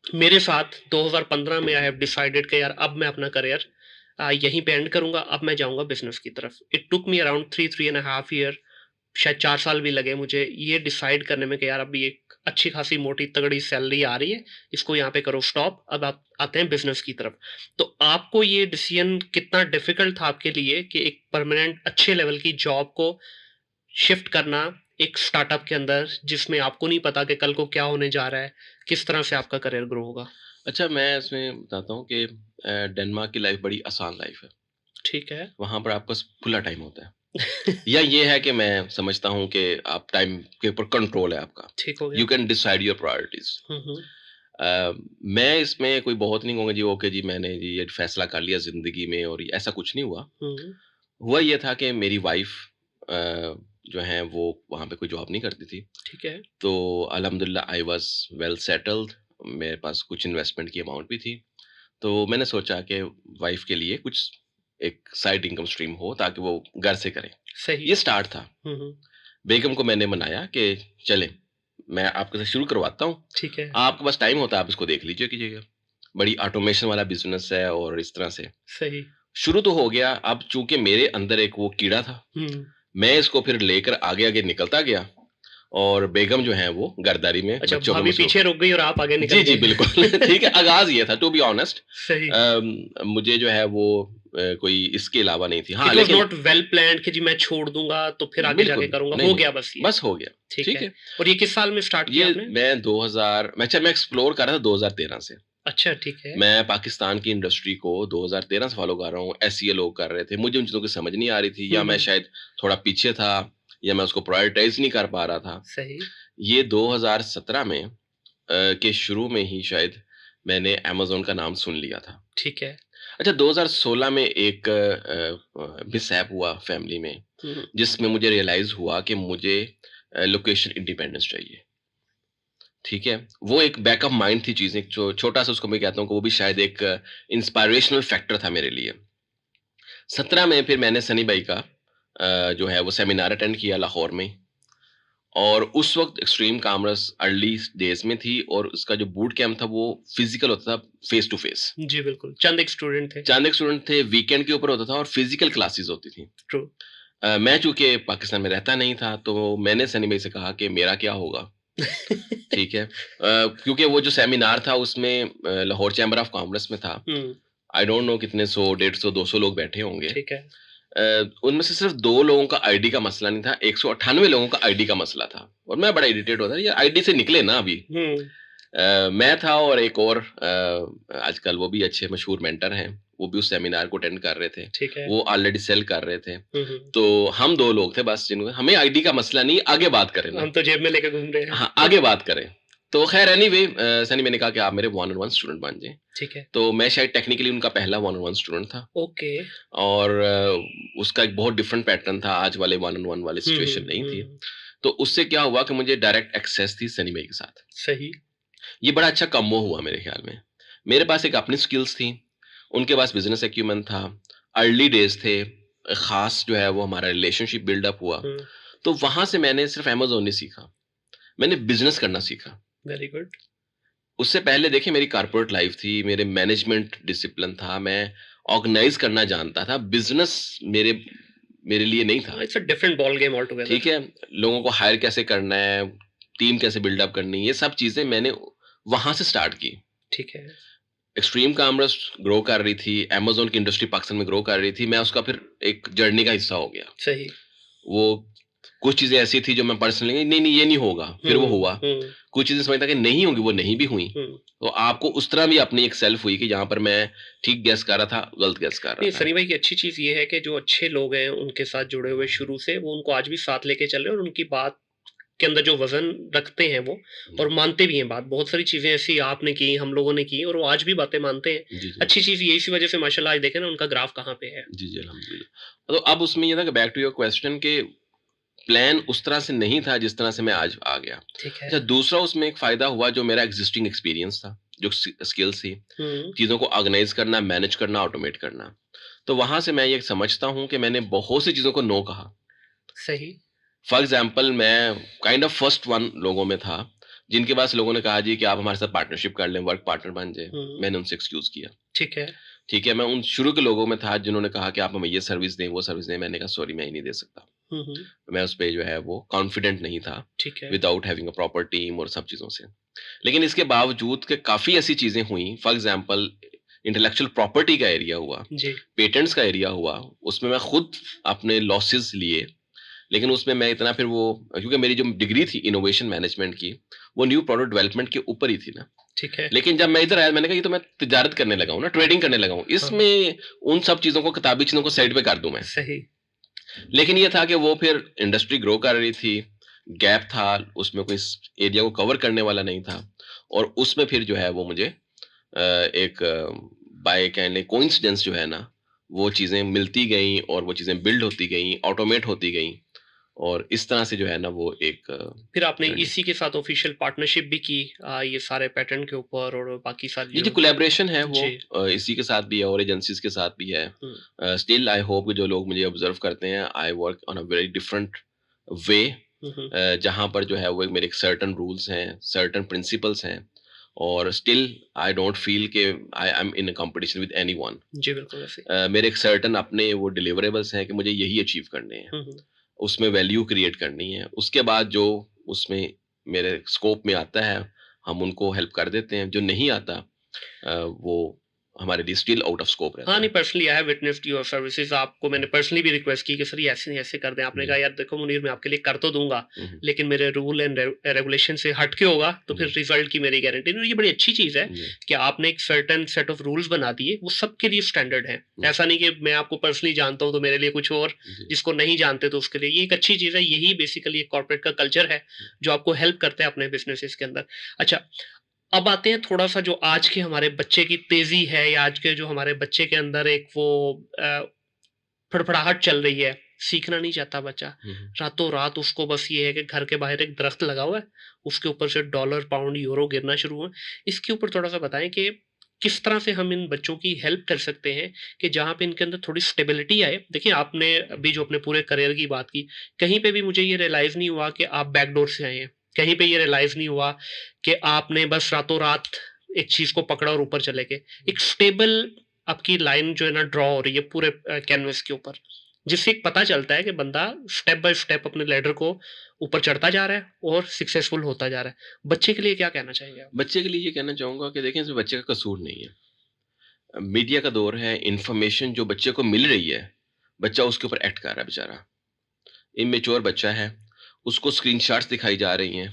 मेरे साथ 2015 में आई हैव डिसाइडेड कि यार अब मैं अपना करियर यहीं पे एंड करूँगा, अब मैं जाऊँगा बिज़नेस की तरफ। It took me around 3 and a half year, शायद 4 साल भी लगे मुझे ये डिसाइड करने में कि यार अभी एक अच्छी खासी मोटी तगड़ी सैलरी आ रही है, इसको यहाँ पे करो स्टॉप, अब आप आते हैं बिज़नेस की तरफ। तो आपको ये डिसीज़न कितना डिफ़िकल्ट था आपके लिए कि एक परमानेंट अच्छे लेवल की जॉब को शिफ्ट करना एक स्टार्टअप के अंदर, जिसमें आपको नहीं पता कि कल को क्या होने जा रहा है, किस तरह से आपका करियर ग्रो होगा? अच्छा मैं इसमें बताता हूँ कि डेनमार्क की लाइफ़ बड़ी आसान लाइफ़ है। ठीक है। वहाँ पर आपके पास खुला टाइम होता है। या ये है कि मैं समझता हूँ कि आप टाइम के ऊपर कंट्रोल है आपका। ठीक हो यू गया। Can decide your priorities. हुँ, हुँ। मैं इसमें कोई बहुत नहीं कहूँगा जी ओके जी मैंने जी ये फैसला कर लिया ज़िंदगी में और ऐसा कुछ नहीं हुआ। हुँ, हुआ ये था कि मेरी वाइफ़ जो हैं वो वहाँ पे कोई जॉब नहीं करती थी। ठीक है। तो अल्हम्दुलिल्लाह आई वाज़ वेल सेटल्ड, मेरे पास कुछ इन्वेस्टमेंट की अमाउंट भी थी। तो मैंने सोचा कि वाइफ़ के लिए कुछ एक साइड इनकम स्ट्रीम हो ताकि वो घर से करें। सही। ये स्टार्ट था। हुँ, हुँ। बेगम को मैंने मनाया कि चलें, मैं आपके साथ शुरू करवाता हूँ। ठीक है। आपके पास टाइम होता है, आप इसको देख लीजिए कीजिएगा। बड़ी ऑटोमेशन वाला बिज़नेस है और इस तरह से। सही। शुरू तो हो गया, अब चूँकि मेरे अंदर एक वो कीड़ा था, हुँ। मैं इसको फिर लेकर आगे-आगे निकलता गया और बेगम जो हैं वो घरदारी में अच्छा, बच्चों में भाभी मसरूफ़। पीछे रुक गई और आप आगे निकल जी, जी, गए। बिल्कुल। ठीक है, आगाज़ ये था टू बी ऑनेस्ट। सही। मुझे जो है वो कोई इसके अलावा नहीं थी। हाँ, इट वाज़ लेकिन नॉट वेल प्लान्ड कि जी मैं छोड़ दूँगा तो फिर आगे जाके बिल्कुल, करूँगा, नहीं, हो नहीं, गया बस ये। बस हो गया, ठीक ठीक है। है। और ये किस साल में स्टार्ट किया ये आपने? मैं 2000 मैं एक्सप्लोर कर रहा था 2013 से। अच्छा, ठीक है। मैं पाकिस्तान की इंडस्ट्री को 2013 से फ़ॉलो कर रहा हूँ, ऐसे ये लोग कर रहे थे, मुझे उन चीज़ों की समझ नहीं आ रही थी हुँ, या मैं हुँ। शायद थोड़ा पीछे था या मैं उसको प्रायोरिटाइज़ नहीं कर पा रहा था। सही। ये 2017 में के शुरू में ही शायद मैंने अमेज़न का नाम सुन लिया था। ठीक है। अच्छा 2016 में एक मिसहैप हुआ फैमिली में, हुँ, हुँ। जिसमें मुझे रियलाइज़ हुआ कि मुझे लोकेशन इंडिपेंडेंस चाहिए। ठीक है? वो एक बैकअप माइंड थी चीज़ें, एक छोटा-सा उसको मैं कहता हूँ कि वो भी शायद एक इंस्पिरेशनल फैक्टर था मेरे लिए। 17 में फिर मैंने सनी भाई का जो है वो सेमिनार अटेंड किया लाहौर में, और उस वक़्त एक्सट्रीम कॉमर्स अर्ली डेज़ में थी, और उसका जो बूट कैंप था वो फिज़िकल होता था, फेस टू फेस। जी, बिल्कुल। चंद एक स्टूडेंट थे। चंद एक स्टूडेंट थे, वीकेंड के ऊपर होता था और फिज़िकल क्लासेस होती थी। ट्रू। मैं चूँकि पाकिस्तान में रहता नहीं था, तो मैंने सनी भाई से कहा कि मेरा क्या होगा? ठीक है। क्योंकि वो जो सेमिनार था उसमें लाहौर चैम्बर ऑफ कॉमर्स में था। हुँ, आई डोंट नो कितने 100, 150, 200 लोग बैठे होंगे। ठीक है। उनमें से सिर्फ 2 लोगों का आईडी का मसला नहीं था, 198 लोगों का आईडी का मसला था, और मैं बड़ा इरिटेट होता था, यार आईडी से निकले ना अभी। हुँ, मैं था और एक और आजकल वो भी अच्छे मशहूर मेंटर हैं, वो भी उस सेमिनार को अटेंड कर रहे थे। ठीक है। वो ऑलरेडी सेल कर रहे थे। हुँ, हुँ। तो हम 2 लोग थे बस, जिनको हमें आईडी का मसला नहीं, आगे बात करें ना। हम तो जेब में लेके घूम रहे हैं। हाँ, आगे बात करें। तो खैर एनीवे सनी मैंने कहा कि आप मेरे वन ऑन वन स्टूडेंट बन जाएँ। ठीक है। तो मैं शायद टेक्निकली उनका पहला वन ऑन वन स्टूडेंट था, ओके। और उसका एक बहुत डिफरेंट पैटर्न था, आज वाले वन ऑन वन वाली हुँ, सिचुएशन हुँ, नहीं थी। हुँ। तो उससे क्या हुआ कि मुझे डायरेक्ट एक्सेस थी सनी भाई के साथ। सही। ये बड़ा अच्छा कॉम्बो हुआ मेरे ख्याल में। मेरे पास एक अपनी स्किल्स थी, उनके पास बिज़नेस एक्यूमेंट था, अर्ली डेज़ थे, ख़ास जो है वो हमारा रिलेशनशिप बिल्ड अप हुआ। हुँ, तो वहाँ से मैंने सिर्फ अमेज़न नहीं सीखा, मैंने बिज़नेस करना सीखा। Very good. उससे पहले देखिए मेरी कॉर्पोरेट लाइफ़ थी, मेरे मैनेजमेंट डिसिप्लिन था, मैं ऑर्गेनाइज़ करना जानता था, बिज़नेस मेरे मेरे लिए नहीं था। हाँ, it's a different ball game altogether. ठीक है? लोगों को हायर कैसे करना है, टीम कैसे बिल्ड अप करनी है, ये सब चीज़ें मैंने वहाँ से स्टार्ट की। ठीक है। एक्सट्रीम कॉमर्स ग्रो कर रही थी, अमेज़न की इंडस्ट्री पाकिस्तान में ग्रो कर रही थी, मैं उसका फिर एक जर्नी का हिस्सा हो गया। सही। वो कुछ चीज़ें ऐसी थी जो मैं पर्सनली नहीं, नहीं ये नहीं होगा, फिर वो हुँ, हुआ। हुँ, कुछ चीज़ें समझता कि नहीं होंगी, वो नहीं भी हुई। हुँ। तो आपको उस तरह भी अपनी एक सेल्फ हुई कि जहाँ पर मैं ठीक गेस कर रहा था, गलत गेस कर नहीं, रहा था। सनी भाई की अच्छी चीज़ ये है कि जो अच्छे लोग हैं उनके साथ जुड़े हुए शुरू से, वो उनको आज भी साथ लेके चल रहे हैं और उनकी बात के अंदर जो वज़न रखते हैं वो, और हुँ। मानते भी हैं बात। बहुत सारी चीज़ें ऐसी आपने की, हम लोगों ने की, और वो आज भी बातें मानते हैं। जी, जी। अच्छी चीज़ ये इसी वज़ह से माशाल्लाह आज देखें ना उनका ग्राफ कहाँ पे है। जी, जी, अल्हम्दुलिल्लाह। तो अब उसमें ये था कि बैक टू योर क्वेश्चन, के प्लान उस तरह से नहीं था जिस तरह से मैं आज आ गया। ठीक है। अच्छा, दूसरा उसमें एक फ़ायदा हुआ जो मेरा एक्जिस्टिंग एक्सपीरियंस था, जो स्किल्स थी, हुँ, चीज़ों को ऑर्गेनाइज़ करना, मैनेज करना, ऑटोमेट करना। तो वहाँ से मैं ये समझता हूँ कि मैंने बहुत सी चीज़ों को नो कहा। सही। फॉर एग्ज़ाम्पल मैं काइंड ऑफ फर्स्ट वन लोगों में था, जिनके पास लोगों ने कहा जी कि आप हमारे साथ पार्टनरशिप कर लें, वर्क पार्टनर बन जाएँ। हुँ, मैंने उनसे एक्सक्यूज़ किया। ठीक है। ठीक है, मैं उन शुरू के लोगों में था जिन्होंने कहा कि आप हमें ये सर्विस दें, वो सर्विस दें। मैंने कहा सॉरी मैं ये नहीं दे सकता। हुँ, हुँ, मैं उस पे जो है वो कॉन्फिडेंट नहीं था, ठीक है। Without having a proper team और सब चीज़ों से। लेकिन इसके बावजूद के काफ़ी ऐसी चीज़ें हुई, फॉर एग्ज़ाम्पल इंटेलेक्चुअल प्रॉपर्टी का एरिया हुआ, जी, पेटेंट्स का एरिया हुआ, उसमें मैं खुद अपने लॉसेस लिए। लेकिन उसमें मैं इतना फिर वो, क्योंकि मेरी जो डिग्री थी इनोवेशन मैनेजमेंट की, वो न्यू प्रोडक्ट डेवलपमेंट के ऊपर ही थी ना। ठीक है। लेकिन जब मैं इधर आया मैंने कहा ये तो मैं तिजारत करने लगा हूँ ना, ट्रेडिंग करने लगा हूँ। हाँ, हाँ, इसमें उन सब चीज़ों को, किताबी चीज़ों को साइड पे कर दूँ मैं। सही। लेकिन ये था कि वो फिर इंडस्ट्री ग्रो कर रही थी, गैप था, उसमें कोई स एरिया को कवर करने वाला नहीं था, और उसमें फिर जो है वो मुझे एक बाय काइंडली कोइंसिडेंस जो है ना, वो चीज़ें मिलती गईं और वो चीज़ें बिल्ड होती गईं, ऑटोमेट होती गईं, और इस तरह से जो है ना वो एक फिर आपने जर्नी। इसी के साथ ऑफ़िशियल पार्टनरशिप भी की ये सारे पैटर्न के ऊपर और बाकी सारी ये जो जो। कोलैबोरेशन है वो जी। इसी के साथ भी है और एजेंसीज़ के साथ भी है। हुँ, स्टिल आई होप जो लोग मुझे ऑब्ज़र्व करते हैं, I work on a very different way, हुँ, हुँ। जहाँ पर जो है वो एक मेरे सर्टेन रूल्स हैं, सर्टेन प्रिंसिपल्स हैं, और स्टिल आई डोंट फील कि I am in a competition with anyone. जी, बिल्कुल ऐसे। मेरे एक सर्टेन अपने वो डिलिवरेबल्स हैं कि मुझे यही अचीव करने हैं, हुँ, हुँ। उसमें वैल्यू क्रिएट करनी है। उसके बाद जो उसमें मेरे स्कोप में आता है, हम उनको हेल्प कर देते हैं, जो नहीं आता वो हमारे लिए स्टिल आउट ऑफ स्कोप हाँ, रहता नहीं है। Personally I have witnessed your services. आपको मैंने पर्सनली भी रिक्वेस्ट की कि सर ये ऐसे नहीं ऐसे कर दें। आपने जी। कहा यार देखो मुनीर मैं आपके लिए कर तो दूँगा, हुँ, हुँ। लेकिन मेरे रूल एंड रेगुलेशन से हट के होगा तो फिर जी, रिज़ल्ट की मेरी गारंटी नहीं। और ये बड़ी अच्छी चीज़ है जी, कि आपने एक सर्टेन सेट ऑफ रूल्स बना दिए, वो सबके लिए स्टैंडर्ड है। हुँ, ऐसा नहीं कि मैं आपको पर्सनली जानता हूँ तो मेरे लिए कुछ और, जी, जिसको नहीं जानते तो उसके लिए। ये एक अच्छी चीज़ है, यही बेसिकली एक कॉर्पोरेट का कल्चर है, जो आपको हेल्प करता है अपने बिज़नेसेस के अंदर। अच्छा, अब आते हैं थोड़ा-सा जो आज के हमारे बच्चे की तेज़ी है या आज के जो हमारे बच्चे के अंदर एक वो फड़फड़ाहट चल रही है सीखना नहीं चाहता बच्चा, हम्म, रातों रात उसको बस ये है कि घर के बाहर एक दरख्त लगा हुआ है, उसके ऊपर से डॉलर पाउंड यूरो गिरना शुरू हुआ। इसके ऊपर थोड़ा सा बताएं कि किस तरह से हम इन बच्चों की हेल्प कर सकते हैं कि जहाँ पे इनके अंदर थोड़ी स्टेबिलिटी आए। देखिए आपने अभी जो अपने पूरे करियर की बात की, कहीं पे भी मुझे ये रियलाइज नहीं हुआ कि आप बैकडोर से आए हैं, कहीं पे ये रियलाइज नहीं हुआ कि आपने बस रातों रात एक चीज को पकड़ा और ऊपर चले गए। एक स्टेबल आपकी लाइन जो है ना ड्रॉ हो रही है पूरे कैनवस के ऊपर, जिससे एक पता चलता है कि बंदा स्टेप बाय स्टेप अपने लैडर को ऊपर चढ़ता जा रहा है और सक्सेसफुल होता जा रहा है। बच्चे के लिए क्या कहना चाहेंगे आप? बच्चे के लिए ये कहना चाहूंगा कि देखें, इसमें बच्चे का कसूर नहीं है। मीडिया का दौर है, इंफॉर्मेशन जो बच्चे को मिल रही है, बच्चा उसके ऊपर एक्ट कर रहा है बेचारा। इमेच्योर बच्चा है, उसको स्क्रीनशॉट्स दिखाई जा रही हैं।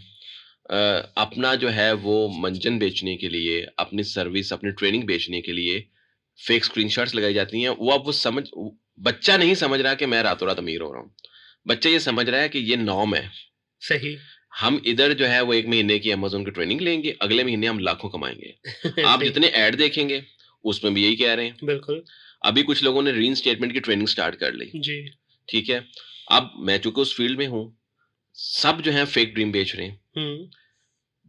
अपना जो है वो मंजन बेचने के लिए, अपनी सर्विस, अपनी ट्रेनिंग बेचने के लिए फेक स्क्रीनशॉट्स लगाई जाती हैं। वो अब वो समझ बच्चा नहीं समझ रहा कि मैं रातों रात अमीर हो रहा हूँ। बच्चा ये समझ रहा है कि ये नॉर्म है। सही। हम इधर जो है वो 1 महीने की अमेज़न की ट्रेनिंग लेंगे, अगले महीने हम लाखों कमाएँगे। आप सही। जितने ऐड देखेंगे, उसमें भी यही कह रहे हैं। बिल्कुल। अभी कुछ लोगों ने रीइंस्टेटमेंट की ट्रेनिंग स्टार्ट कर ली, जी। ठीक है? अब मैं चूँकि उस फील्ड में हूँ, सब जो है फेक ड्रीम बेच रहे हैं। हम्म।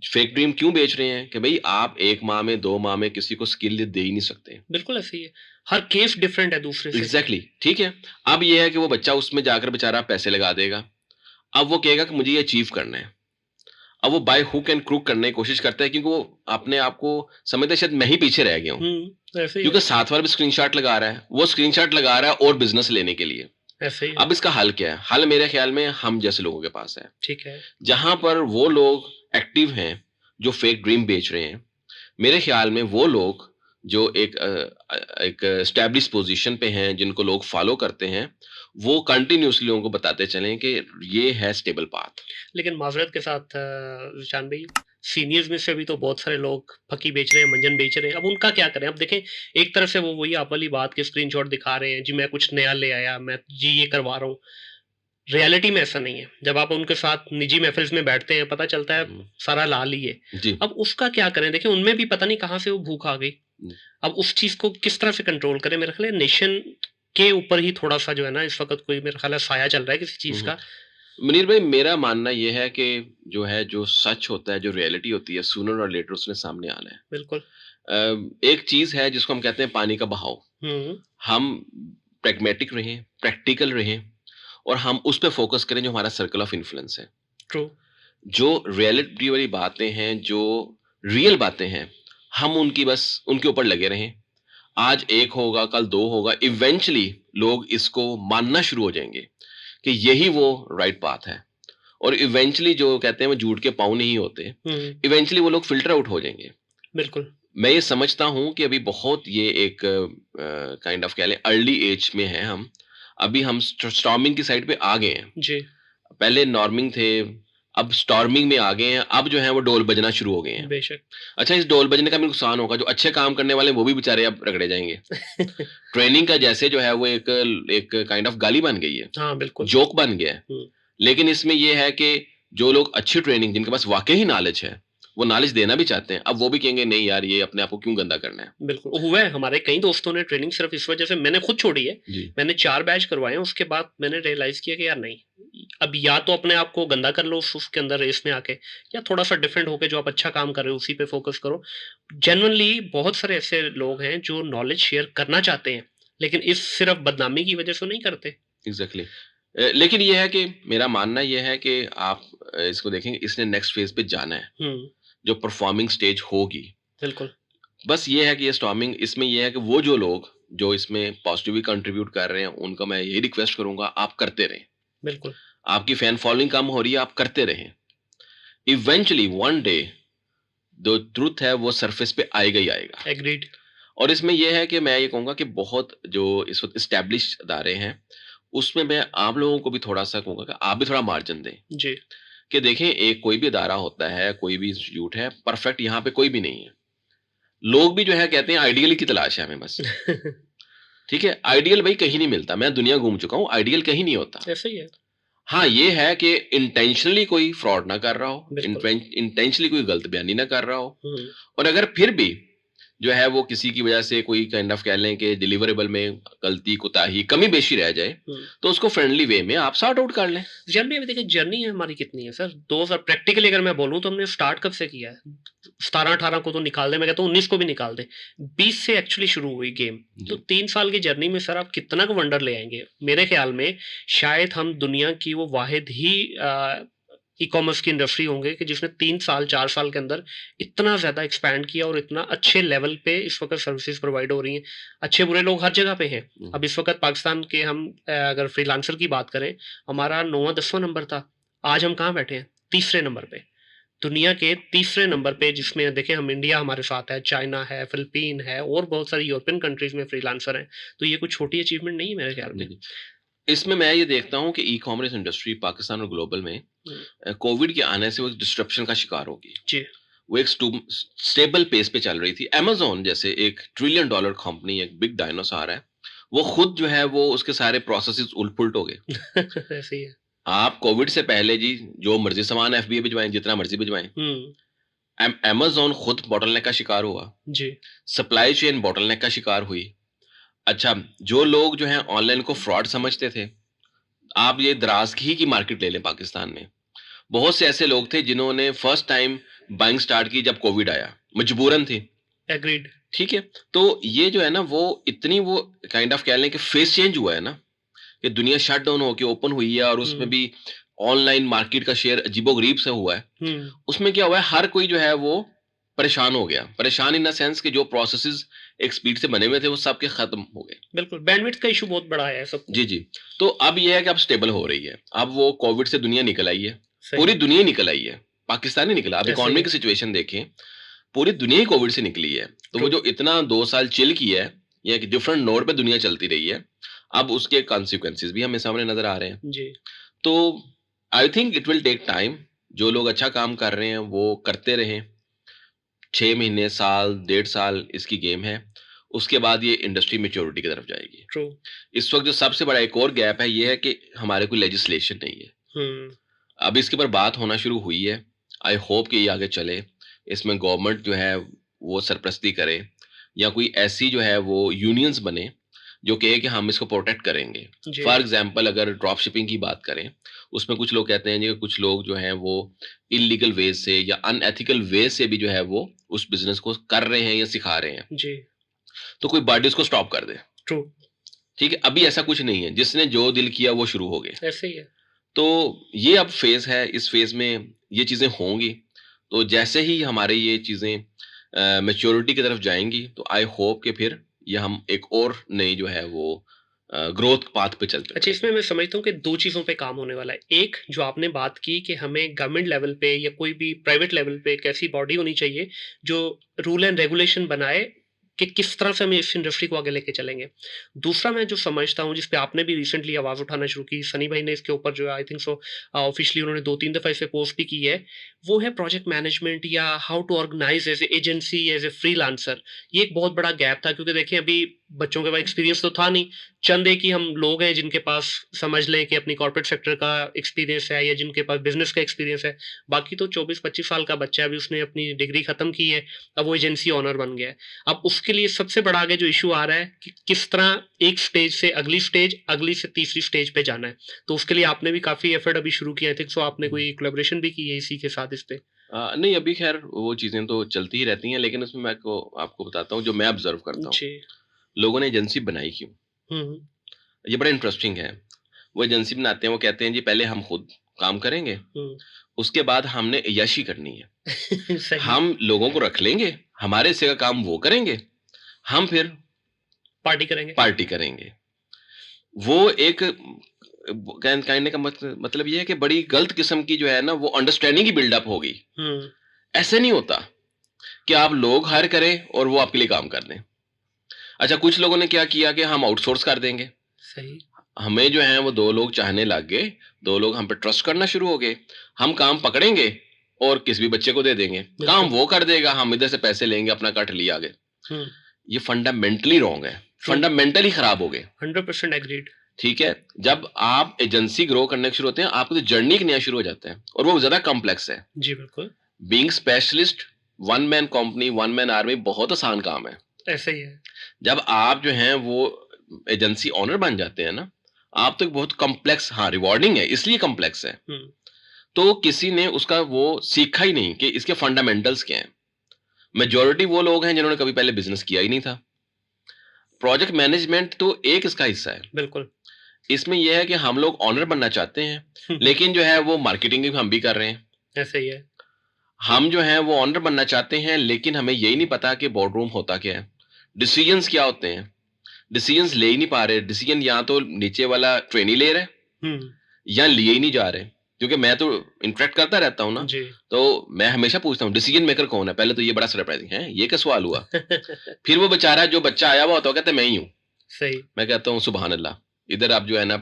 फेक ड्रीम क्यों बेच रहे हैं? कि भई आप 1 माह में, 2 माह में किसी को स्किल दे ही नहीं सकते। बिल्कुल ऐसे ही है, हर केस डिफरेंट है दूसरे से। एग्ज़ैक्टली, ठीक है? अब ये है कि वो बच्चा उसमें जाकर बेचारा पैसे लगा देगा। अब वो कहेगा कि मुझे ये अचीव करना है। अब वो बाय हुक एंड क्रूक करने की कोशिश करता है, क्योंकि वो अपने आप को समझता है शायद मैं ही पीछे रह गया हूँ। ऐसे ही है। क्योंकि साथ वाला भी स्क्रीनशॉट लगा रहा है, वो स्क्रीनशॉट लगा रहा है और बिज़नेस लेने के लिए। ऐसे ही है। अब इसका हल क्या है? हल मेरे ख्याल में हम जैसे लोगों के पास है। ठीक है। जहाँ पर वो लोग एक्टिव हैं, जो फेक ड्रीम बेच रहे हैं, मेरे ख्याल में वो लोग जो एक एस्टैब्लिश पोज़ीशन पे हैं, जिनको लोग फ़ॉलो करते हैं, वो कंटिन्यूअसली लोगों को बताते चलें कि ये है स्टेबल पाथ। लेकिन माजरत के साथ रुझान भाई, सीनियर्स में से भी तो बहुत सारे लोग फकी बेच रहे हैं, मंजन बेच रहे हैं। अब उनका क्या करें? अब देखें, एक तरफ से वो वही आप वाली बात के स्क्रीनशॉट दिखा रहे हैं, जी मैं कुछ नया ले आया, मैं जी ये करवा रहा हूँ। रियलिटी में ऐसा नहीं है। जब आप उनके साथ निजी महफिल्स में बैठते हैं, पता चलता है हुँ, सारा लाल ही है। जी। अब उसका क्या करें? देखिए उनमें भी पता नहीं कहाँ से वो भूख आ गई। हुँ, अब उस चीज़ को किस तरह से कंट्रोल करें? मेरा ख्याल है नेशन के ऊपर ही थोड़ा-सा जो है ना इस वक़्त कोई मेरा ख्याल है साया चल रहा है किसी हुँ, चीज़ हुँ। का। मुनीर भाई, मेरा मानना ये है कि जो सच होता है, जो रियलिटी होती है, सूनर और लेटर उसने सामने आना है। बिल्कुल। एक चीज़ है जिसको हम कहते हैं पानी का बहाव। हुँ। हम प्रैग्मैटिक रहें, प्रैक्टिकल रहें और हम उस पे फ़ोकस करें जो हमारा सर्कल ऑफ इन्फ्लुएंस है। ट्रू। जो रियलिटी वाली बातें हैं, जो रियल बातें हैं, हम उनकी बस उनके ऊपर लगे रहें। आज 1 होगा, कल 2 होगा, इवेंचुअली लोग इसको मानना शुरू हो जाएँगे कि यही वो राइट पाथ है। और इवेंचुअली जो कहते हैं वो झूठ के पाँव नहीं होते, हुँ। इवेंचुअली वो लोग फ़िल्टर आउट हो जाएँगे। बिल्कुल। मैं ये समझता हूँ कि अभी बहुत ये एक काइंड ऑफ कह लें अर्ली एज में हैं हम। अभी हम स्टॉर्मिंग की साइड पे आ गए हैं। जी। पहले नॉर्मिंग थे, अब स्टॉर्मिंग में आ गए हैं। अब जो है वो ढोल बजना शुरू हो गए हैं। बेशक। अच्छा, इस ढोल बजने का भी नुकसान होगा, जो अच्छे काम करने वाले हैं वो भी बेचारे अब रगड़े जाएँगे। ट्रेनिंग का जैसे जो है वो एक एक काइंड ऑफ गाली बन गई है, हाँ, बिल्कुल। जोक बन गया है। हुँ। लेकिन इसमें ये है कि जो लोग अच्छी ट्रेनिंग, जिनके पास वाक़ई ही नॉलेज है, वो नॉलेज देना भी चाहते हैं। अब वो भी कहेंगे नहीं यार, ये अपने आप को क्यों गंदा करना है। बिल्कुल, हुआ है हमारे कई दोस्तों ने ट्रेनिंग सिर्फ़ इस वज़ह से मैंने खुद छोड़ी है। जी। मैंने 4 बैच करवाए हैं, उसके बाद मैंने रियलाइज़ किया कि यार नहीं, अब या तो अपने आप को गंदा कर लो उसके अंदर रेस में आके, या थोड़ा-सा डिफरेंट होके जो आप अच्छा काम कर रहे हो उसी पे फ़ोकस करो। जेन्युइनली बहुत सारे ऐसे लोग हैं जो नॉलेज शेयर करना चाहते हैं, लेकिन इस सिर्फ़ बदनामी की वज़ह से नहीं करते। एग्ज़ैक्टली। लेकिन ये है कि मेरा मानना ये है कि आप इसको देखेंगे, इसने नेक्स्ट फ़ेज़ पे जाना है, हुँ। जो परफ़ॉर्मिंग स्टेज होगी। बिल्कुल। बस ये है कि ये स्टॉर्मिंग इसमें ये है कि वो जो लोग जो इसमें पॉज़िटिवली कंट्रीब्यूट कर रहे हैं, उनको मैं यही रिक्वेस्ट करूँगा, आप करते रहें। बिल्कुल। आपकी फैन फॉलोइंग कम हो रही है, आप करते रहें। इवेंचुअली वन डे जो ट्रुथ है वो सरफेस पे आएगा ही आएगा। एग्रीड। और इसमें ये है कि मैं ये कहूँगा कि बहुत जो इस वक़्त एस्टेब्लिश अदारे हैं, उसमें मैं आप लोगों को भी थोड़ा-सा कहूँगा कि आप भी थोड़ा मार्जिन दें। जी। कि देखें, एक कोई भी अदारा होता है, कोई भी इंस्टीट्यूट है, परफेक्ट यहाँ पे कोई भी नहीं है। लोग भी जो है कहते हैं आइडियल की तलाश है हमें बस। ठीक है? आइडियल भई कहीं नहीं मिलता, मैं दुनिया घूम चुका हूँ, आइडियल कहीं नहीं होता। ऐसे ही है। हाँ, ये है कि इंटेंशनली कोई फ्रॉड ना कर रहा हो, बिल्कुल। इंटेंशनली कोई गलत बयानी ना कर रहा हो। हुँ। और अगर फिर भी जो है वो किसी की वजह से कोई काइंड ऑफ कह लें कि डिलीवरेबल में गलती, कोताही, कमी बेशी रह जाए, तो उसको फ्रेंडली वे में आप सॉर्ट आउट कर लें। जर्नी अभी देखिए, जर्नी है हमारी कितनी है सर, 2000 प्रैक्टिकली अगर मैं बोलूँ तो हमने स्टार्ट कब से किया है? 17-18 को तो निकाल दें, मैं कहता हूँ 19 को भी निकाल दें। 20 से एक्चुअली शुरू हुई गेम। तो जी। 3 साल की जर्नी में सर आप कितना का वंडर ले आएँगे? मेरे ख़्याल में शायद हम दुनिया की वो वाहिद ही ई-कॉमर्स की इंडस्ट्री होंगे कि जिसने 3 साल, 4 साल के अंदर इतना ज़्यादा एक्सपैंड किया और इतना अच्छे लेवल पे इस वक़्त सर्विसेज़ प्रोवाइड हो रही हैं। अच्छे-बुरे लोग हर जगह पे हैं। अब इस वक़्त पाकिस्तान के हम अगर फ्रीलांसर की बात करें, हमारा 9वाँ 10वाँ नंबर था। आज हम कहाँ बैठे हैं? तीसरे नंबर पे। दुनिया के तीसरे नंबर पे, जिसमें देखें हम इंडिया हमारे साथ है, चाइना है, फ़िलिपीन है और बहुत सारी यूरोपियन कंट्रीज़ में फ्रीलांसर हैं। तो ये कोई छोटी अचीवमेंट नहीं है मेरे ख़्याल जी, में। जी। इसमें मैं ये देखता हूँ कि ई-कॉमर्स इंडस्ट्री पाकिस्तान और ग्लोबल में कोविड के आने से वो डिस्ट्रप्शन का शिकार होगी। जी। वो एक स्टेबल पेस पे चल रही थी। अमेज़न जैसे एक ट्रिलियन डॉलर कंपनी, एक बिग डायनासोर है, वो खुद जो है वो उसके सारे प्रोसेसेस उलट-पुलट हो गए। ऐसे ही है। आप कोविड से पहले जी जो मर्ज़ी सामान एफबीए भिजवाएँ, जितना मर्ज़ी भिजवाएँ। हुँ। अमेज़न खुद बॉटलनेक का शिकार हुआ, जी। सप्लाई चेन बॉटलनेक का शिकार हुई। अच्छा, जो लोग जो हैं ऑनलाइन को फ्रॉड समझते थे, आप ये दराज़ की मार्केट ले लें पाकिस्तान में। बहुत से ऐसे लोग थे जिन्होंने फर्स्ट टाइम बाइंग स्टार्ट की जब कोविड आया, मजबूरन थी। एग्रीड। ठीक है? तो ये जो है ना वो इतनी वो काइंड ऑफ कह लें कि फेस चेंज हुआ है ना, कि दुनिया शट डाउन होके ओपन हुई है और उसमें हुँ। भी ऑनलाइन मार्केट का शेयर अजीबो-गरीब से हुआ है। हुँ। उसमें क्या हुआ है, हर कोई जो है वो परेशान हो गया। परेशान इन द सेंस कि जो प्रोसेसेस एक स्पीड से बने हुए थे वो सब के खत्म हो गए। बिल्कुल, बैंडविड्थ का इश्यू बहुत बड़ा है सबको। जी, जी। तो अब ये है कि अब स्टेबल हो रही है। अब वो कोविड से दुनिया निकल आई है। सही पूरी है। दुनिया ही निकल आई है। पाकिस्तान नहीं निकला। अब ऐसे ही इकोनॉमी है। की सिचुएशन देखें, पूरी दुनिया ही कोविड से निकली है। तो वो ट्रू। जो इतना 2 साल चिल किया है, या एक डिफरेंट नोड पे दुनिया चलती रही है, अब उसके कॉन्सिक्वेंसेस भी हमें सामने नज़र आ रहे हैं। जी। तो I think it will take time. जो लोग अच्छा काम कर रहे हैं, वो करते रहें। 6 महीने, साल, डेढ़ साल इसकी गेम है। उसके बाद ये इंडस्ट्री मैच्योरिटी की तरफ जाएगी। ट्रू। इस वक़्त जो सबसे बड़ा एक और गैप है, ये है कि हमारे कोई लेजिस्लेशन नहीं है। हुँ। अब इसके ऊपर बात होना शुरू हुई है। आई होप कि ये आगे चले। इसमें गवर्नमेंट जो है वो सरपरस्ती करे, या कोई ऐसी जो है वो यूनियंस बने जो कहे कि हम इसको प्रोटेक्ट करेंगे। जी। फॉर एग्ज़ाम्पल अगर ड्रॉप शिपिंग की बात करें, उसमें कुछ लोग कहते हैं जी कि कुछ लोग जो हैं वो इल्लीगल वेज़ से या अनएथिकल वे से भी जो है वो उस बिज़नेस को कर रहे हैं या सिखा रहे हैं। जी। तो कोई बॉडी उसको स्टॉप कर दे। ट्रू। ठीक है? अभी ऐसा कुछ नहीं है। जिसने जो दिल किया वो शुरू हो गए। ऐसे ही है। तो ये अब फ़ेज़ है, इस फ़ेज़ में ये चीज़ें होंगी। तो जैसे ही हमारे ये चीज़ें मैच्योरिटी की तरफ जाएँगी, तो आई होप कि फिर ये हम एक और नई जो है वो ग्रोथ पाथ पे चल अच्छा, पड़ेंगे। इसमें मैं समझता हूँ कि 2 चीज़ों पे काम होने वाला है। एक, जो आपने बात की कि हमें गवर्नमेंट लेवल पे या कोई भी प्राइवेट लेवल पे एक ऐसी बॉडी होनी चाहिए जो रूल एंड रेगुलेशन बनाए कि किस तरह से हम इस इंडस्ट्री को आगे लेके चलेंगे। दूसरा, मैं जो समझता हूँ, जिस पे आपने भी रिसेंटली आवाज़ उठाना शुरू की, सनी भाई ने इसके ऊपर जो है आई थिंक सो ऑफ़िशियली उन्होंने 2-3 दफ़ा इस पे पोस्ट भी की है, वो है प्रोजेक्ट मैनेजमेंट या how to organise as a agency, as a freelancer. ये एक बहुत बड़ा गैप था, क्योंकि देखिए अभी बच्चों के पास एक्सपीरियंस तो था नहीं। चंद एक ही हम लोग हैं जिनके पास समझ लें कि अपनी कॉर्पोरेट सेक्टर का एक्सपीरियंस है या जिनके पास बिज़नेस का एक्सपीरियंस है। बाकी तो 24-25 साल का बच्चा है, अभी उसने अपनी डिग्री ख़त्म की है, अब वो एजेंसी ओनर बन गया है। अब उसके लिए सबसे बड़ा आगे जो इश्यू आ रहा है कि किस तरह एक स्टेज से अगली स्टेज, अगली से तीसरी स्टेज पे जाना है। तो उसके लिए आपने भी काफ़ी एफर्ट अभी शुरू किया, आई थिंक सो आपने हुँ। कोई कोलैबोरेशन भी की है इसी के साथ इस पे? नहीं, अभी ख़ैर वो चीज़ें तो चलती ही रहती हैं, लेकिन उसमें मैं को आपको बताता हूँ जो मैं ऑब्ज़र्व करता हूँ। जी। लोगों ने एजेंसी बनाई क्यों? हुँ, हुँ। ये बड़ा इंटरेस्टिंग है। वो एजेंसी बनाते हैं, वो कहते हैं जी पहले हम खुद काम करेंगे, हुँ। उसके बाद हमने अय्याशी करनी है। सही। हम लोगों को रख लेंगे, हमारे हिस्से का काम वो करेंगे, हम फिर पार्टी करेंगे। पार्टी करेंगे। वो एक कहने का मतलब ये है कि बड़ी गलत किस्म की जो है ना वो अंडरस्टैंडिंग ही बिल्ड अप हो गई। हुँ। ऐसे नहीं होता कि आप लोग हायर करें और वो आपके लिए काम कर दें। अच्छा, कुछ लोगों ने क्या किया कि हम आउटसोर्स कर देंगे। सही। हमें जो है वो 2 लोग चाहने लग गए, 2 लोग हम पे ट्रस्ट करना शुरू हो गए। हम काम पकड़ेंगे और किसी भी बच्चे को दे देंगे। काम बिल्कुल। वो कर देगा, हम इधर से पैसे लेंगे, अपना कट लिया आगे। हुँ। ये फंडामेंटली रॉन्ग है। ट्रू। फंडामेंटली खराब हो गए। 100% एग्रीड। ठीक है? जब आप एजेंसी ग्रो करने शुरू होते हैं, आपकी तो जर्नी एक नया शुरू हो जाता है और वो ज़्यादा कॉम्प्लेक्स है। जी, बिल्कुल। Being specialist one man company, one man army बहुत आसान काम है। ऐसे ही है। जब आप जो हैं वो एजेंसी ओनर बन जाते हैं ना, आप तो एक बहुत कॉम्प्लेक्स, हाँ रिवॉर्डिंग है इसलिए कॉम्प्लेक्स है, तो किसी ने उसका वो सीखा ही नहीं कि इसके फंडामेंटल्स क्या हैं। मेजॉरिटी वो लोग हैं जिन्होंने कभी पहले बिजनेस किया ही नहीं था। प्रोजेक्ट मैनेजमेंट तो एक इसका हिस्सा है। बिल्कुल। इसमें यह है कि हम लोग ऑनर बनना चाहते हैं लेकिन जो है वो मार्केटिंग भी हम भी कर रहे हैं। ऐसे ही है। हम जो है वो ऑनर बनना चाहते हैं लेकिन हमें यही नहीं पता कि बोर्ड रूम होता क्या है, डिसीजंस क्या होते हैं, डिसीजंस ले ही नहीं पा रहे। डिसीजन या तो नीचे वाला ट्रेनी ले रहा है या लिए ही नहीं जा रहे। क्योंकि मैं तो इंटरेक्ट करता रहता हूँ ना, जी। तो मैं हमेशा पूछता हूँ डिसीजन मेकर कौन है। पहले तो ये बड़ा सरप्राइजिंग है, ये क्या सवाल हुआ। फिर वो बेचारा जो बच्चा आया हुआ होता है कहता है मैं ही हूँ। सही। मैं कहता हूँ सुभान अल्लाह, इधर आप जो है ना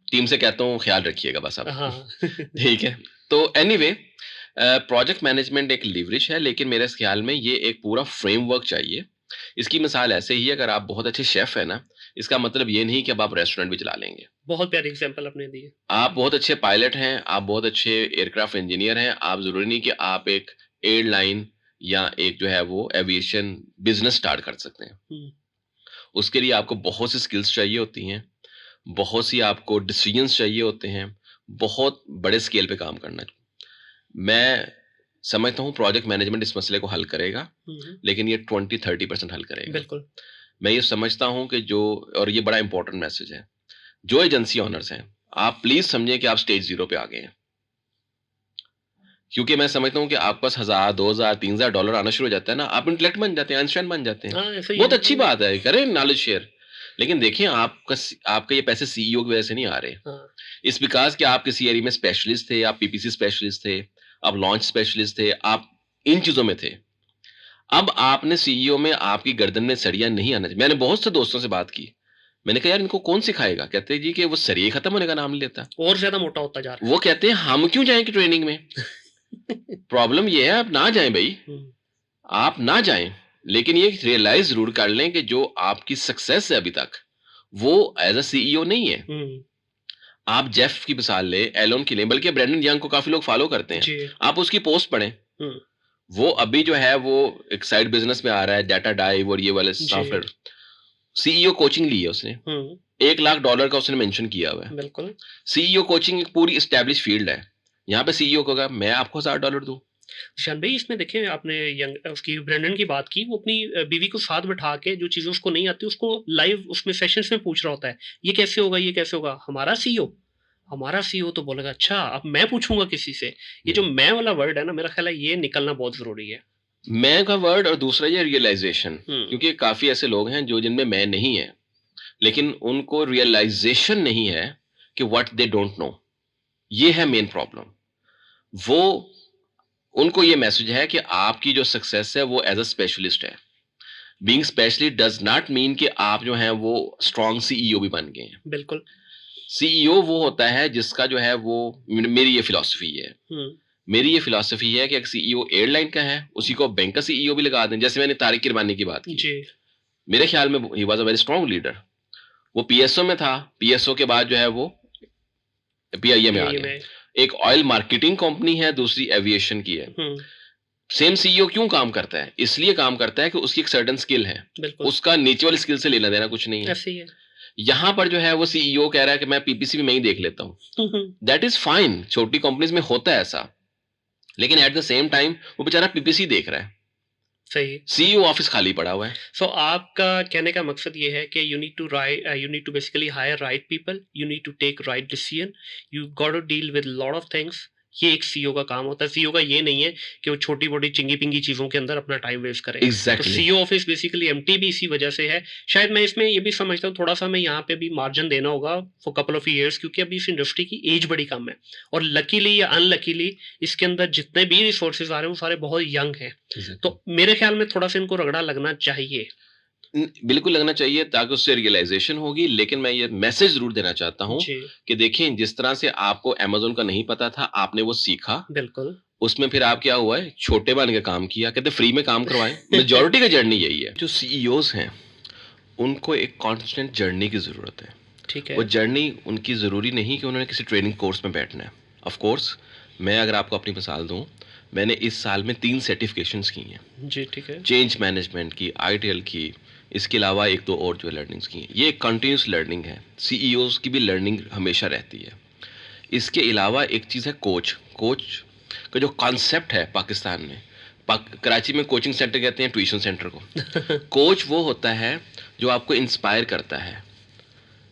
टीम से कहता हूँ ख्याल रखिएगा बस आप। हाँ। ठीक है। तो एनीवे प्रोजेक्ट मैनेजमेंट एक लीवरेज है लेकिन मेरे ख्याल में ये एक पूरा फ्रेमवर्क चाहिए। इसकी मिसाल ऐसे ही है, अगर आप बहुत अच्छे शेफ है ना, इसका मतलब ये नहीं कि अब आप रेस्टोरेंट भी चला लेंगे। बहुत प्यारी एग्जांपल आपने दी है। आप बहुत अच्छे पायलट हैं, आप बहुत अच्छे एयरक्राफ्ट इंजीनियर हैं, आप जरूरी नहीं कि आप एक एयरलाइन या एक जो है वो एविएशन बिजनेस स्टार्ट कर सकते हैं। उसके लिए आपको बहुत सी स्किल्स चाहिए होती हैं, बहुत सी आपको डिसीजंस चाहिए होते हैं, बहुत बड़े स्केल पे काम करना। मैं समझता हूँ प्रोजेक्ट मैनेजमेंट इस मसले को हल करेगा लेकिन ये 20-30% हल करेगा। बिल्कुल। मैं ये समझता हूँ कि जो, और ये बड़ा इंपॉर्टेंट मैसेज है, जो एजेंसी ओनर्स हैं आप प्लीज समझें कि आप स्टेज 0 पे आ गए हैं। क्योंकि मैं समझता हूँ कि आपके पास 1000, 2000, 3000 डॉलर आना शुरू हो जाता है ना, आप इंटेलेक्ट बन जाते हैं, आइंस्टाइन बन जाते हैं। हाँ, ऐसे ही बहुत है। अच्छी बात है, करें नॉलेज शेयर। लेकिन देखिए आपका ये पैसे सीईओ की वजह से नहीं आ रहे। हाँ। इस विकास के आप किसी एरिया में स्पेशलिस्ट थे, आप पीपीसी स्पेशलिस्ट थे, आप लॉन्च स्पेशलिस्ट थे, आप इन चीजों में थे। अब आपने सीईओ में आपकी गर्दन में सरिया नहीं आना चाहिए। मैंने बहुत से दोस्तों से बात की, मैंने कहा यार इनको कौन सिखाएगा, कहते हैं जी कि वो सरिया खत्म होने का नाम नहीं लेता, और ज्यादा मोटा होता जा रहा है। वो कहते हैं हम क्यों जाएंगे ट्रेनिंग में। प्रॉब्लम ये है आप ना जाएं भाई, आप ना जाएं, लेकिन ये रियलाइज जरूर कर लें कि जो आपकी सक्सेस है अभी तक वो एज अ सीईओ नहीं है। आप जेफ की मिसाल ले, एलोन की ले, बल्कि ब्रेंडन यंग को काफी लोग फॉलो करते हैं, आप उसकी पोस्ट पढ़ें। वो अभी जो है वो एक साइड बिजनेस में आ रहा है, डाटा डाइव और ये वाले सॉफ्टवेयर। सीईओ कोचिंग ली है उसने, $1 लाख का उसने मेंशन किया हुआ है। बिल्कुल। सीईओ कोचिंग एक पूरी एस्टैब्लिश फील्ड है। यहाँ पे सीईओ को कहा मैं आपको $1000 दूं। शान भाई इसमें देखें आपने यंग उसकी ब्रेंडन की बात की, वो अपनी बीवी को साथ बैठा के जो चीजें उसको नहीं आती उसको लाइव उसमें सेशंस में पूछ रहा होता है, ये कैसे होगा, ये कैसे होगा। हमारा सीईओ तो बोलेगा अच्छा अब मैं पूछूंगा किसी से। ये जो मैं वाला वर्ड है ना, मेरा ख्याल है ये निकलना बहुत जरूरी है। मैं का वर्ड और दूसरा ये रियलाइजेशन, क्योंकि काफी ऐसे लोग हैं जो जिनमें मैं नहीं है लेकिन उनको रियलाइजेशन नहीं है कि व्हाट दे डोंट नो। ये है मेन प्रॉब्लम। वो उनको ये मैसेज है कि आपकी जो सक्सेस है वो एज अ स्पेशलिस्ट है। Being specialist does not mean कि आप जो हैं वो स्ट्रॉन्ग सीईओ भी बन गए हैं। बिल्कुल। सीईओ वो होता है जिसका जो है वो, मेरी ये फिलॉसफी है, मेरी ये फिलॉसफी है कि एक सीईओ एयरलाइन का है उसी को बैंक का सीईओ भी लगा दें। जैसे मैंने तारिक किरमानी की बात की जी। मेरे ख्याल में he was a very strong leader. वो पीएसओ में था, पीएसओ के बाद जो है वो पीआईए में आ गया। एक ऑयल मार्केटिंग कंपनी है, दूसरी एविएशन की है। सेम सीईओ क्यों काम करता है, इसलिए काम करता है कि उसकी एक सर्टेन स्किल है, उसका नीचे वाली स्किल से लेना देना कुछ नहीं है। ऐसे ही है। यहाँ पर जो है वो सीईओ कह रहा है कि मैं पीपीसी में ही देख लेता हूँ। दैट इज फाइन, छोटी कंपनीज में होता है ऐसा, लेकिन एट द सेम टाइम वो बेचारा पीपीसी देख रहा है, सही। सीईओ ऑफिस खाली पड़ा हुआ है। सो आपका कहने का मकसद ये है कि you need to basically hire right people, you need to take right decision, you got to deal with lot of things. ये एक सीईओ का काम होता है। सीईओ का ये नहीं है कि वो छोटी मोटी चिंगी पिंगी चीजों के अंदर अपना टाइम वेस्ट करे। Exactly. तो सीईओ ऑफिस बेसिकली एम्प्टी भी इसी वजह से है। शायद मैं इसमें ये भी समझता हूँ थोड़ा सा हमें यहाँ पे भी मार्जिन देना होगा फॉर कपल ऑफ ईयर्स, क्योंकि अभी इस इंडस्ट्री की एज बड़ी कम है और लकीली या अनलकीली इसके अंदर जितने भी रिसोर्सेज आ रहे हैं वो सारे बहुत यंग हैं। तो मेरे ख्याल में थोड़ा सा इनको रगड़ा लगना चाहिए। बिल्कुल लगना चाहिए ताकि उससे रियलाइजेशन होगी। लेकिन मैं ये मैसेज जरूर देना चाहता हूँ कि देखें जिस तरह से आपको अमेज़न का नहीं पता था, आपने वो सीखा, बिल्कुल उसमें फिर आप क्या हुआ है, छोटे बन के काम किया, कहते फ्री में काम करवाएं। मेजॉरिटी का जर्नी यही है। जो सीईओज हैं उनको एक कॉन्स्टेंट जर्नी की जरूरत है। ठीक है। वो जर्नी उनकी जरूरी नहीं कि उन्होंने किसी ट्रेनिंग कोर्स में बैठना है। ऑफ कोर्स मैं अगर आपको अपनी मिसाल दूं, मैंने इस साल में 3 सर्टिफिकेशंस की हैं। जी, ठीक है। चेंज मैनेजमेंट की, आईटीएल की, इसके अलावा 1-2 और जो लर्निंग्स की हैं। ये एक कंटिन्यूस लर्निंग है। सीईओज़ की भी लर्निंग हमेशा रहती है। इसके अलावा एक चीज़ है कोच। कोच का जो कॉन्सेप्ट है पाकिस्तान में, कराची में कोचिंग सेंटर कहते हैं ट्यूशन सेंटर को। कोच वो होता है जो आपको इंस्पायर करता है।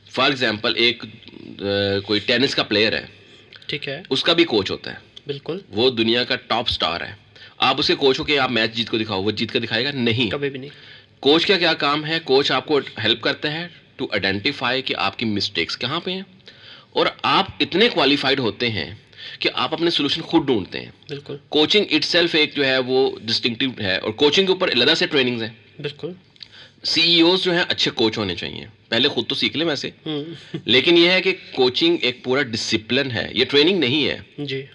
फॉर एग्जांपल एक कोई टेनिस का प्लेयर है, ठीक है। उसका भी कोच होता है। बिल्कुल। वो दुनिया का टॉप स्टार है। आप उसके कोच हो कि आप मैच जीत को दिखाओ, वो जीत कर दिखाएगा नहीं। कभी भी नहीं। कोच का क्या काम है? कोच आपको हेल्प करता है टू आइडेंटिफाई कि आपकी मिस्टेक्स कहाँ पे हैं, और आप इतने क्वालिफाइड होते हैं कि आप अपने सोल्यूशन खुद ढूंढते हैं। बिल्कुल। कोचिंग इटसेल्फ एक जो है वो डिस्टिंक्टिव है, और कोचिंग के ऊपर अलग से ट्रेनिंग्स हैं। बिल्कुल। सीईओज जो हैं अच्छे कोच होने चाहिए। पहले खुद तो सीख लें वैसे, लेकिन ये है कि कोचिंग एक पूरा डिसिप्लिन है, ये ट्रेनिंग नहीं है जी।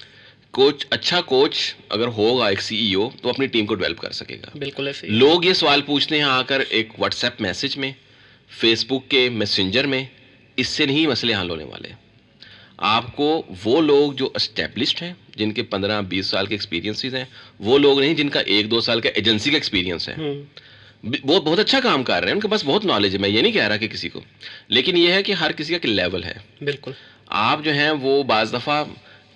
कोच, अच्छा कोच अगर होगा एक सीईओ तो अपनी टीम को डेवलप कर सकेगा। बिल्कुल ऐसे ही। लोग ये सवाल पूछते हैं आकर एक व्हाट्सएप मैसेज में, फेसबुक के मैसेंजर में, इससे नहीं मसले हल होने वाले। आपको वो लोग जो एस्टेब्लिश्ड हैं, जिनके 15-20 साल के एक्सपीरियंसेस हैं, वो लोग नहीं जिनका 1-2 साल का एजेंसी का एक्सपीरियंस है। वो बहुत अच्छा काम कर रहे हैं, उनके पास बहुत नॉलेज है, मैं ये नहीं कह रहा कि किसी को, लेकिन ये है कि हर किसी का एक लेवल है। बिल्कुल। आप जो हैं वो बाज़ दफ़ा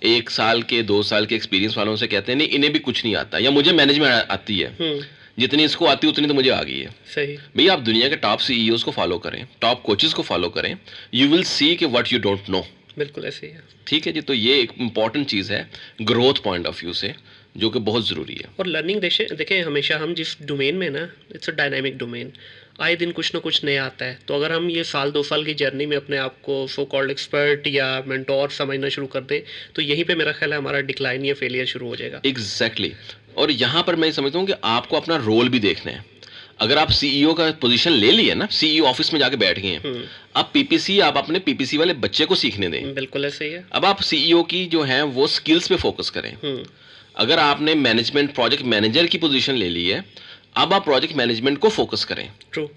1 साल के 2 साल के एक्सपीरियंस वालों से कहते हैं नहीं इन्हें भी कुछ नहीं आता, या मुझे मैनेजमेंट आती है, जितनी इसको आती है उतनी तो मुझे आ गई है। सही। भैया आप दुनिया के टॉप सीईओज को फॉलो करें, टॉप कोचेस को फॉलो करें, यू विल सी कि व्हाट यू डोंट नो। बिल्कुल ऐसे ही है। ठीक है जी, तो ये एक इम्पॉर्टेंट चीज़ है ग्रोथ पॉइंट ऑफ व्यू से, जो कि बहुत ज़रूरी है। और लर्निंग देखें हमेशा हम जिस डोमेन में ना, इट्स अ डायनामिक डोमेन, आए दिन कुछ ना कुछ नया आता है। तो अगर हम ये 1-2 साल की जर्नी में अपने आप को सो कॉल्ड एक्सपर्ट या मेंटोर समझना शुरू कर दें, तो यहीं पे मेरा ख्याल है हमारा डिक्लाइन या फेलियर शुरू हो जाएगा। एग्जैक्टली। और यहाँ पर मैं समझता हूँ कि आपको अपना रोल भी देखना है। अगर आप सीईओ का पोजीशन ले लिया ना, सीईओ ऑफिस में जाके बैठ गए हैं, अब पीपीसी आप अपने पीपीसी वाले बच्चे को सीखने दें। बिल्कुल ऐसे ही है। अब आप सीईओ की जो है वो स्किल्स पे फोकस करें। अगर आपने मैनेजमेंट प्रोजेक्ट मैनेजर की पोजीशन ले ली है, अब आप प्रोजेक्ट मैनेजमेंट को फोकस करें। ट्रू।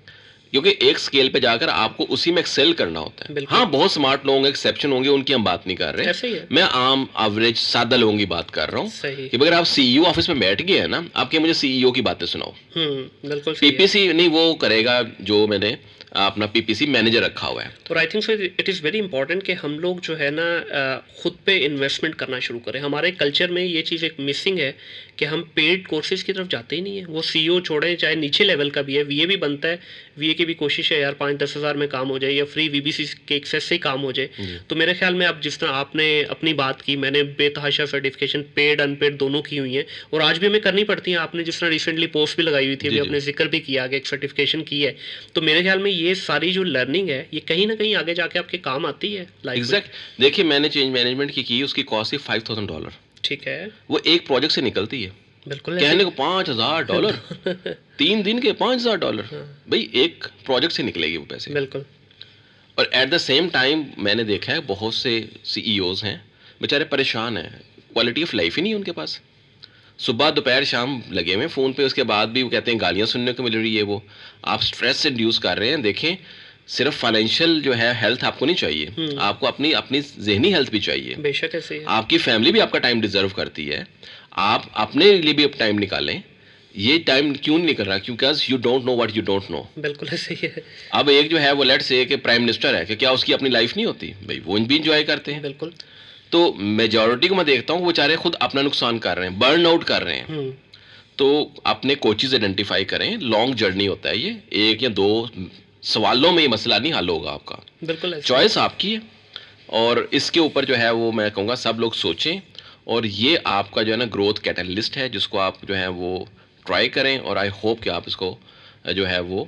क्योंकि एक स्केल पे जाकर आपको उसी में एक्सेल करना होता है। हाँ, बहुत स्मार्ट लोग होंगे, एक्सेप्शन होंगे, उनकी हम बात नहीं कर रहे। ऐसे ही है। मैं आम एवरेज सादा लोगों की बात कर रहा हूँ कि अगर आप सीईओ ऑफिस में बैठ गए हैं ना, आप क्या मुझे सीईओ की बातें सुनाओ। बिल्कुल। पीपीसी नहीं वो करेगा जो मैंने अपना पीपीसी मैनेजर रखा हुआ है। और I think so it is very important कि हम लोग जो है ना खुद पे इन्वेस्टमेंट करना शुरू करें। हमारे कल्चर में ये चीज़ एक मिसिंग है कि हम पेड कोर्सेज की तरफ जाते ही नहीं है। वो सीईओ छोड़ें, चाहे नीचे लेवल का भी है, वीए भी बनता है, वीए की भी कोशिश है यार 5-10 हज़ार में काम हो जाए, या फ्री वीबीसी के एक्सेस से ही काम हो जाए। तो मेरे ख्याल में अब जिस तरह आपने अपनी बात की, मैंने बेतहाशा सर्टिफिकेशन पेड अनपेड दोनों की हुई हैं, और आज भी हमें करनी पड़ती हैं। आपने जिस तरह रिसेंटली पोस्ट भी लगाई हुई थी, अभी आपने जिक्र भी किया कि एक सर्टिफिकेशन की है, तो मेरे ख्याल में ये सारी जो लर्निंग है ये कहीं ना कहीं आगे जाके आपके काम आती है लाइफ। एग्जैक्ट। देखिए मैंने चेंज मैनेजमेंट की, उसकी कॉस्ट थी $5,000। ठीक है। वो एक प्रोजेक्ट से निकलती है। बिल्कुल। कहने को $5,000 3 दिन के $5,000। भाई एक प्रोजेक्ट से निकलेगी वो पैसे। बिल्कुल। और एट द सेम टाइम मैंने देखा है बहुत से सीईओज हैं बेचारे परेशान हैं, क्वालिटी ऑफ लाइफ ही नहीं है उनके पास। सुबह दोपहर शाम लगे हुए फ़ोन पे, उसके बाद भी वो कहते हैं गालियाँ सुनने को मिल रही है। वो आप स्ट्रेस इंड्यूस कर रहे हैं। देखें, सिर्फ फाइनेंशियल जो है हेल्थ आपको नहीं चाहिए, आपको अपनी अपनी जहनी हेल्थ भी चाहिए। बेशक ऐसे ही है। आपकी फैमिली भी आपका टाइम डिजर्व करती है, आप अपने लिए भी टाइम निकालें। ये टाइम क्यों नहीं निकल रहा? क्योंकि you don't know what you don't know. बिल्कुल ऐसे ही है। अब एक जो है वो लेट्स से कि प्राइम मिनिस्टर है, कि क्या उसकी अपनी लाइफ नहीं होती? भाई वो भी इंजॉय करते हैं। बिल्कुल। तो मेजॉरिटी को मैं देखता हूँ वो बेचारे खुद अपना नुकसान कर रहे हैं, बर्न आउट कर रहे हैं। तो अपने कोचेज आइडेंटिफाई करें। लॉन्ग जर्नी होता है ये, 1 या 2 सवालों में ये मसला नहीं हल होगा आपका। बिल्कुल। चॉइस आपकी है, और इसके ऊपर जो है वो मैं कहूँगा सब लोग सोचें, और ये आपका जो है ना ग्रोथ कैटलिस्ट है, जिसको आप जो है वो ट्राई करें, और आई होप कि आप इसको जो है वो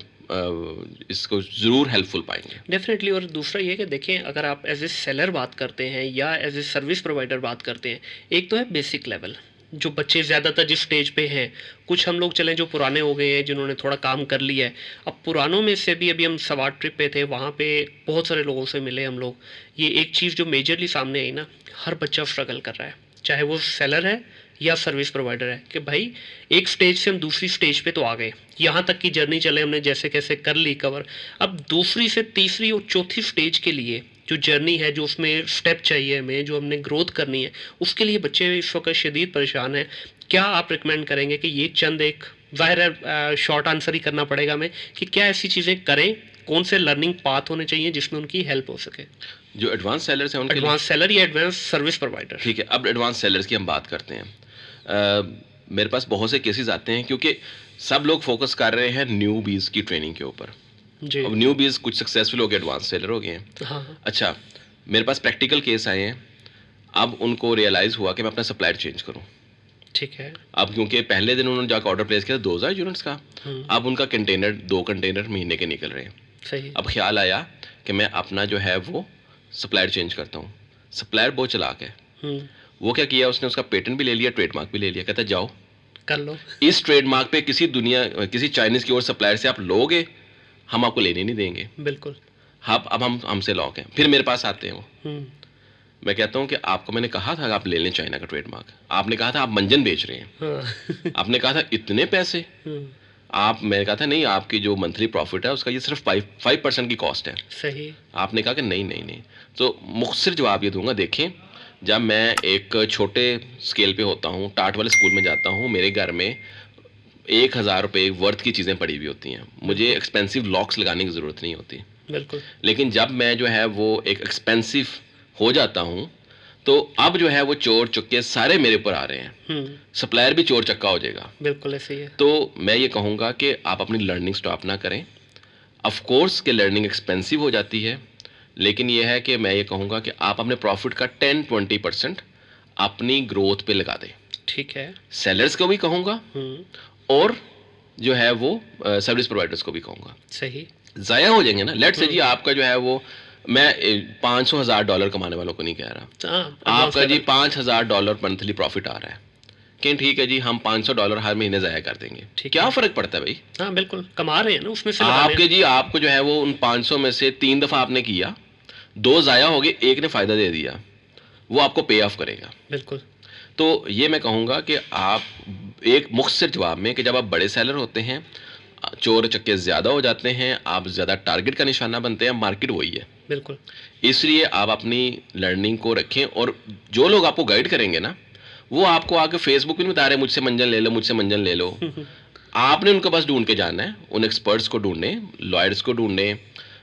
इसको ज़रूर हेल्पफुल पाएंगे। डेफिनेटली। और दूसरा ये कि देखें, अगर आप एज ए सेलर बात करते हैं या एज ए सर्विस प्रोवाइडर बात करते हैं, एक तो है बेसिक लेवल, जो बच्चे ज़्यादातर जिस स्टेज पे हैं, कुछ हम लोग चलें जो पुराने हो गए हैं, जिन्होंने थोड़ा काम कर लिया है। अब पुरानों में से भी अभी हम सवार ट्रिप पे थे, वहाँ पे बहुत सारे लोगों से मिले हम लोग। ये एक चीज़ जो मेजरली सामने आई ना, हर बच्चा स्ट्रगल कर रहा है, चाहे वो सेलर है या सर्विस प्रोवाइडर है, कि भाई एक स्टेज से हम दूसरी स्टेज पे तो आ गए, यहाँ तक की जर्नी चले हमने जैसे कैसे कर ली कवर। अब दूसरी से तीसरी और चौथी स्टेज के लिए जो जर्नी है, जो उसमें स्टेप चाहिए हमें, जो हमने ग्रोथ करनी है, उसके लिए बच्चे इस वक्त शदीद परेशान हैं। क्या आप रिकमेंड करेंगे कि ये चंद एक, ज़ाहिर है शॉर्ट आंसर ही करना पड़ेगा हमें, कि क्या ऐसी चीज़ें करें, कौन से लर्निंग पाथ होने चाहिए जिसमें उनकी हेल्प हो सके? जो एडवांस सेलर्स हैं उनके लिए, एडवांस सेलर या एडवांस सर्विस प्रोवाइडर? ठीक है, अब एडवांस सेलर्स की हम बात करते हैं। मेरे पास बहुत से केसेस आते हैं क्योंकि सब लोग फोकस कर रहे हैं न्यू बीज की ट्रेनिंग के ऊपर। जी। अब न्यू बीज कुछ सक्सेसफुल हो गए, एडवांस सेलर हो गए हैं। हाँ हाँ। अच्छा, मेरे पास प्रैक्टिकल केस आए हैं। अब उनको रियलाइज़ हुआ कि मैं अपना सप्लायर चेंज करूं। ठीक है। अब क्योंकि पहले दिन उन्होंने जाकर ऑर्डर प्लेस किया 2000 यूनिट्स का, अब उनका कंटेनर 2 कंटेनर महीने के निकल रहे हैं। सही। अब ख्याल आया कि मैं अपना जो है वो सप्लायर चेंज करता हूँ। सप्लायर बहुत चलाक है। वो क्या किया, उसने उसका पेटेंट भी ले लिया, ट्रेडमार्क भी ले लिया। कहता जाओ कर लो। इस ट्रेडमार्क पे किसी चाइनीज़ की और सप्लायर से आप लोगे, हम आपको लेने नहीं देंगे। बिल्कुल। अब हम हमसे लॉक हैं। फिर मेरे पास आते हैं वो, मैं कहता हूँ कि आपको मैंने कहा था आप ले लें चाइना का ट्रेडमार्क। आपने कहा था आप मंजन बेच रहे हैं। हाँ। आपने कहा था इतने पैसे। मैंने कहा था नहीं, आपकी जो मंथली प्रॉफिट है उसका ये सिर्फ 5% की कॉस्ट है। सही। आपने कहा कि नहीं नहीं नहीं। तो मुख्तसर जवाब ये दूंगा, देखें, जब मैं एक छोटे स्केल पे होता हूँ, टाट वाले स्कूल में जाता हूँ, मेरे घर में 1000 रुपये वर्थ की चीज़ें पड़ी हुई होती हैं। मुझे एक्सपेंसिव लॉक्स लगाने की ज़रूरत नहीं होती। बिल्कुल। लेकिन जब मैं जो है वो एक एक्सपेंसिव हो जाता हूँ, तो अब जो है वो चोर चुक्के सारे मेरे ऊपर आ रहे हैं। सप्लायर भी चोर चक्का हो जाएगा। बिल्कुल ऐसे ही है। तो मैं ये कहूँगा कि आप अपनी लर्निंग स्टॉप ना करें। ऑफ कोर्स कि लर्निंग एक्सपेंसिव हो जाती है, लेकिन ये है कि मैं ये कहूँगा कि आप अपने प्रॉफिट का 10-20% अपनी ग्रोथ पे लगा दें। ठीक है। सेलर्स को भी कहूँगा और जो है वो सर्विस प्रोवाइडर्स को भी कहूँगा। सही। ज़ाया हो जाएंगे ना। लेट्स से जी आपका जो है वो, मैं $500,000 कमाने वालों को नहीं कह रहा, आपका जी $5,000 मंथली प्रॉफिट आ रहा है कि ठीक है जी, हम $500 हर महीने ज़ाया कर देंगे। क्या फ़र्क पड़ता है भाई? हाँ बिल्कुल, कमा रहे हैं ना उसमें से। आपको जो है वो उन 500 में से 3 दफ़ा आपने किया, 2 ज़ाया हो गए, 1 ने फ़ायदा दे दिया, वो आपको पे ऑफ करेगा। बिल्कुल। तो ये मैं कहूँगा कि आप एक मुख्तसर जवाब में, कि जब आप बड़े सेलर होते हैं, चोर चक्के ज़्यादा हो जाते हैं, आप ज़्यादा टारगेट का निशाना बनते हैं, मार्केट वही है। बिल्कुल। इसलिए आप अपनी लर्निंग को रखें, और जो लोग आपको गाइड करेंगे ना, वो आपको आके फेसबुक पे नहीं बता रहे मुझसे मंजन ले लो, मुझसे मंजन ले लो। आपने उनको बस ढूंढ के जाना है, उन एक्सपर्ट्स को ढूंढने, लॉयर्स को ढूंढने,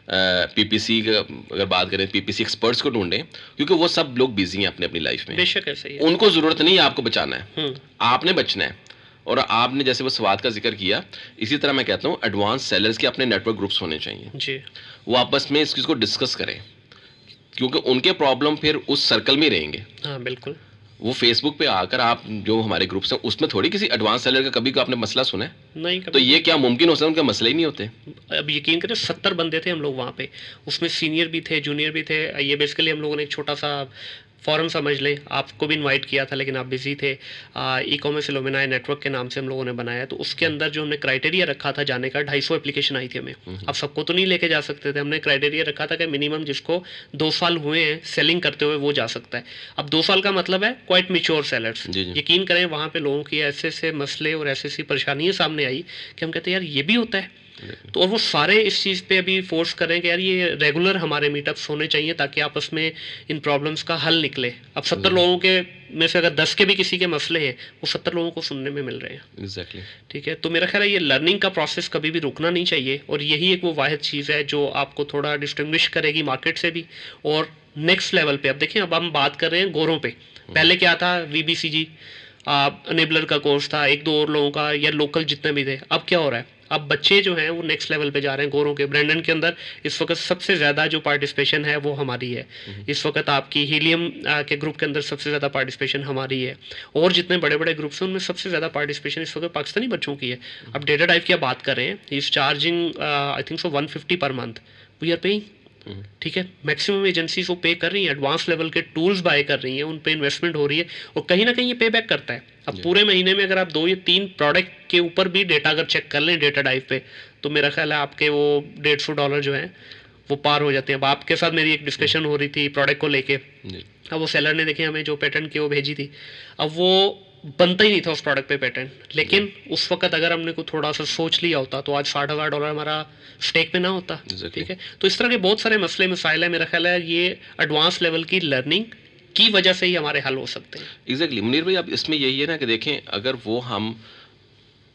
पीपीसी अगर बात करें पीपीसी एक्सपर्ट्स को ढूंढें, क्योंकि वो सब लोग बिजी हैं अपनी अपनी लाइफ में। बेशक ऐसे ही है। उनको ज़रूरत नहीं है आपको बचाना है, आपने बचना है। और आपने जैसे वो स्वाद का जिक्र किया, इसी तरह मैं कहता हूँ एडवांस सेलर्स के अपने नेटवर्क ग्रुप्स होने चाहिए जी। वो आपस में इस चीज़ को डिस्कस करें, क्योंकि उनके प्रॉब्लम फिर उस सर्कल में रहेंगे। हाँ बिल्कुल। वो फेसबुक पे आकर, आप जो हमारे ग्रुप्स हैं उसमें थोड़ी किसी एडवांस सेलर का कभी को आपने मसला सुना है? नहीं तो ये क्या मुमकिन हो सकता है उनके मसले ही नहीं होते? अब यकीन करें 70 बंदे थे हम लोग वहाँ पे, उसमें सीनियर भी थे, जूनियर भी थे। ये बेसिकली हम लोगों ने एक छोटा सा फॉरम समझ लें, आपको भी इनवाइट किया था लेकिन आप बिजी थे। ई कॉमर्स एलुमनाई नेटवर्क के नाम से हम लोगों ने बनाया, तो उसके अंदर जो हमने क्राइटेरिया रखा था जाने का, 250 एप्लीकेशन आई थी हमें। अब सबको तो नहीं लेके जा सकते थे, हमने क्राइटेरिया रखा था कि मिनिमम जिसको 2 साल हुए हैं सेलिंग करते हुए वो जा सकता है। अब 2 साल का मतलब है क्वाइट मैच्योर सेलर्स। यकीन करें वहाँ पे लोगों की ऐसे ऐसे मसले और ऐसी ऐसी परेशानियाँ सामने आई कि हम कहते हैं यार ये भी होता है। तो और वो सारे इस चीज़ पे अभी फोर्स कर रहे हैं कि यार ये रेगुलर हमारे मीटअप्स होने चाहिए ताकि आपस में इन प्रॉब्लम्स का हल निकले। अब 70 लोगों के में से अगर 10 के भी किसी के मसले हैं, वो 70 लोगों को सुनने में मिल रहे हैं। एग्जैक्टली। ठीक है, तो मेरा ख्याल है ये लर्निंग का प्रोसेस कभी भी रुकना नहीं चाहिए, और यही एक वो वाहिद चीज़ है जो आपको थोड़ा डिस्टिंग्विश करेगी मार्केट से भी और नेक्स्ट लेवल पे। अब देखिए, अब हम बात कर रहे हैं गोरों पे। पहले क्या था, VBCG अनेबलर का कोर्स था, 1-2 और लोगों का, या लोकल जितने भी थे। अब क्या हो रहा है, अब बच्चे जो हैं वो नेक्स्ट लेवल पे जा रहे हैं गोरों के। ब्रेंडन के अंदर इस वक्त सबसे ज़्यादा जो पार्टिसिपेशन है वो हमारी है। इस वक्त आपकी हीलियम के ग्रुप के अंदर सबसे ज़्यादा पार्टिसिपेशन हमारी है, और जितने बड़े बड़े ग्रुप्स हैं उनमें सबसे ज़्यादा पार्टिसिपेशन इस वक्त पाकिस्तानी बच्चों की है। अब डेटा टाइप की आप बात कर रहे हैं, he is charging I think so 150 per month, we are paying. ठीक है, मैक्सिमम एजेंसीज वो पे कर रही हैं, एडवांस लेवल के टूल्स बाय कर रही हैं, उन पे इन्वेस्टमेंट हो रही है, और कहीं ना कहीं ये पे बैक करता है। अब पूरे महीने में अगर आप 2 या 3 प्रोडक्ट के ऊपर भी डेटा अगर चेक कर लें डेटा डाइव पे, तो मेरा ख्याल है आपके वो $150 जो हैं वो पार हो जाते हैं। अब आपके साथ मेरी एक डिस्कशन हो रही थी प्रोडक्ट को लेके, अब वो सेलर ने देखे हमें जो पेटेंट की वो भेजी थी, अब वो बनता ही नहीं था उस प्रोडक्ट पे पेटेंट, लेकिन उस वक्त अगर हमने को थोड़ा सा सोच लिया होता तो आज $60,000 हमारा स्टेक पे ना होता। ठीक है, तो इस तरह के बहुत सारे मसले मसाइल है। मेरा ख्याल है ये एडवांस लेवल की लर्निंग की वजह से ही हमारे हल हो सकते हैं। एग्जैक्टली मुनीर भाई, अब इसमें यही है ना कि देखें, अगर वो हम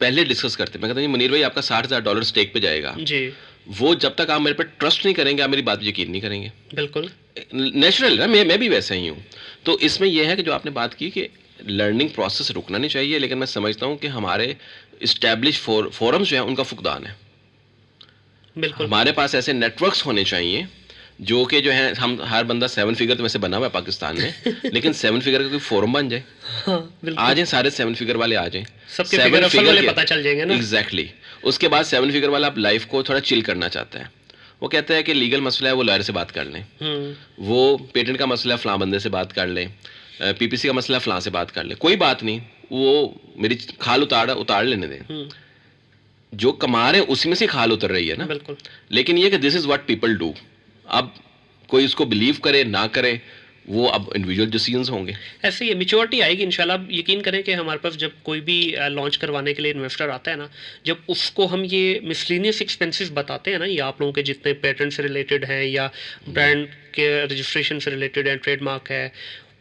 पहले डिस्कस करते, मैं कहता हूँ मुनीर भाई आपका $60,000 स्टेक पे जाएगा, जी वो जब तक आप मेरे पे ट्रस्ट नहीं करेंगे, आप मेरी बात पे यकीन नहीं करेंगे। बिल्कुल। नेचुरल ना, मैं भी वैसा ही हूँ। तो इसमें यह है कि जो आपने बात की कि लर्निंग प्रोसेस रुकना नहीं चाहिए, लेकिन मैं समझता हूँ कि हमारे इस्टेब्लिश फोरम्स जो है उनका फुकदान है। बिल्कुल हमारे पास ऐसे नेटवर्क्स होने चाहिए जो कि जो है, हम हर बंदा 7 फिगर तो वैसे बना हुआ है पाकिस्तान में, लेकिन 7 फिगर का कोई फोरम बन जाए, हाँ आ बिल्कुल, जाएं सारे 7 फिगर वाले, आ जाएं सबके 7 फिगर असल फिगर वाले के। पता चल जाएंगे ना। एग्जैक्टली उसके बाद 7 फिगर वाला आप लाइफ को थोड़ा चिल करना चाहता है, वो कहता है कि लीगल मसला है वो लॉयर से बात कर लें, वो पेटेंट का मसला है फलां बंदे से बात कर लें, पीपीसी का मसला है फलां से बात कर लें, कोई बात नहीं, वो मेरी खाल उतार लेने दें, जो कमा रहे हैं उसी में से खाल उतर रही है ना। बिल्कुल। लेकिन ये कि this is what people do. अब कोई इसको बिलीव करे ना करे, वो अब इंडिविजुअल डिसीजंस होंगे। ऐसे ही मेच्योरिटी आएगी इंशाल्लाह। आप यकीन करें कि हमारे पास जब कोई भी लॉन्च करवाने के लिए इन्वेस्टर आता है ना, जब उसको हम ये मिसलिनियस एक्सपेंसेस बताते हैं ना, ये आप लोगों के जितने पेटेंट से रिलेटेड हैं या ब्रांड के रजिस्ट्रेशन से रिलेटेड है, ट्रेडमार्क है,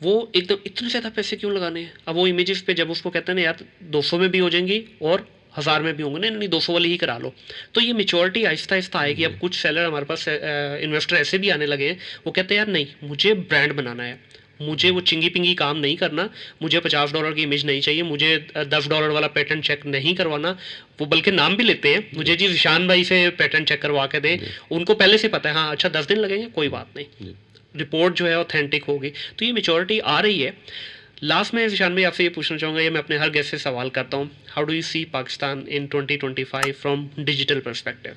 वो एकदम इतने ज़्यादा पैसे क्यों लगाने हैं। अब वो इमेजेस पे जब उसको कहते हैं ना यार 200 में भी हो जाएंगी और 1000 में भी होंगे, नहीं 200 वाली ही करा लो, तो ये मेच्योरिटी आहिस्ता आहिस्ता आएगी। अब कुछ सेलर हमारे पास इन्वेस्टर ऐसे भी आने लगे हैं, वो कहते हैं यार नहीं मुझे ब्रांड बनाना है, मुझे वो चिंगी पिंगी काम नहीं करना, मुझे $50 की इमेज नहीं चाहिए, मुझे $10 वाला पेटेंट चेक नहीं करवाना। वो बल्कि नाम भी लेते हैं, मुझे जी ईशान भाई से पेटेंट चेक करवा के दें। उनको पहले से पता है हाँ अच्छा 10 दिन लगेंगे, कोई बात नहीं, रिपोर्ट जो है ऑथेंटिक होगी। तो ये मेच्योरिटी आ रही है। लास्ट में ईशान भाई आपसे ये पूछना चाहूँगा, ये मैं अपने हर गेस्ट से सवाल करता हूँ, how do you see Pakistan in 2025 from digital perspective?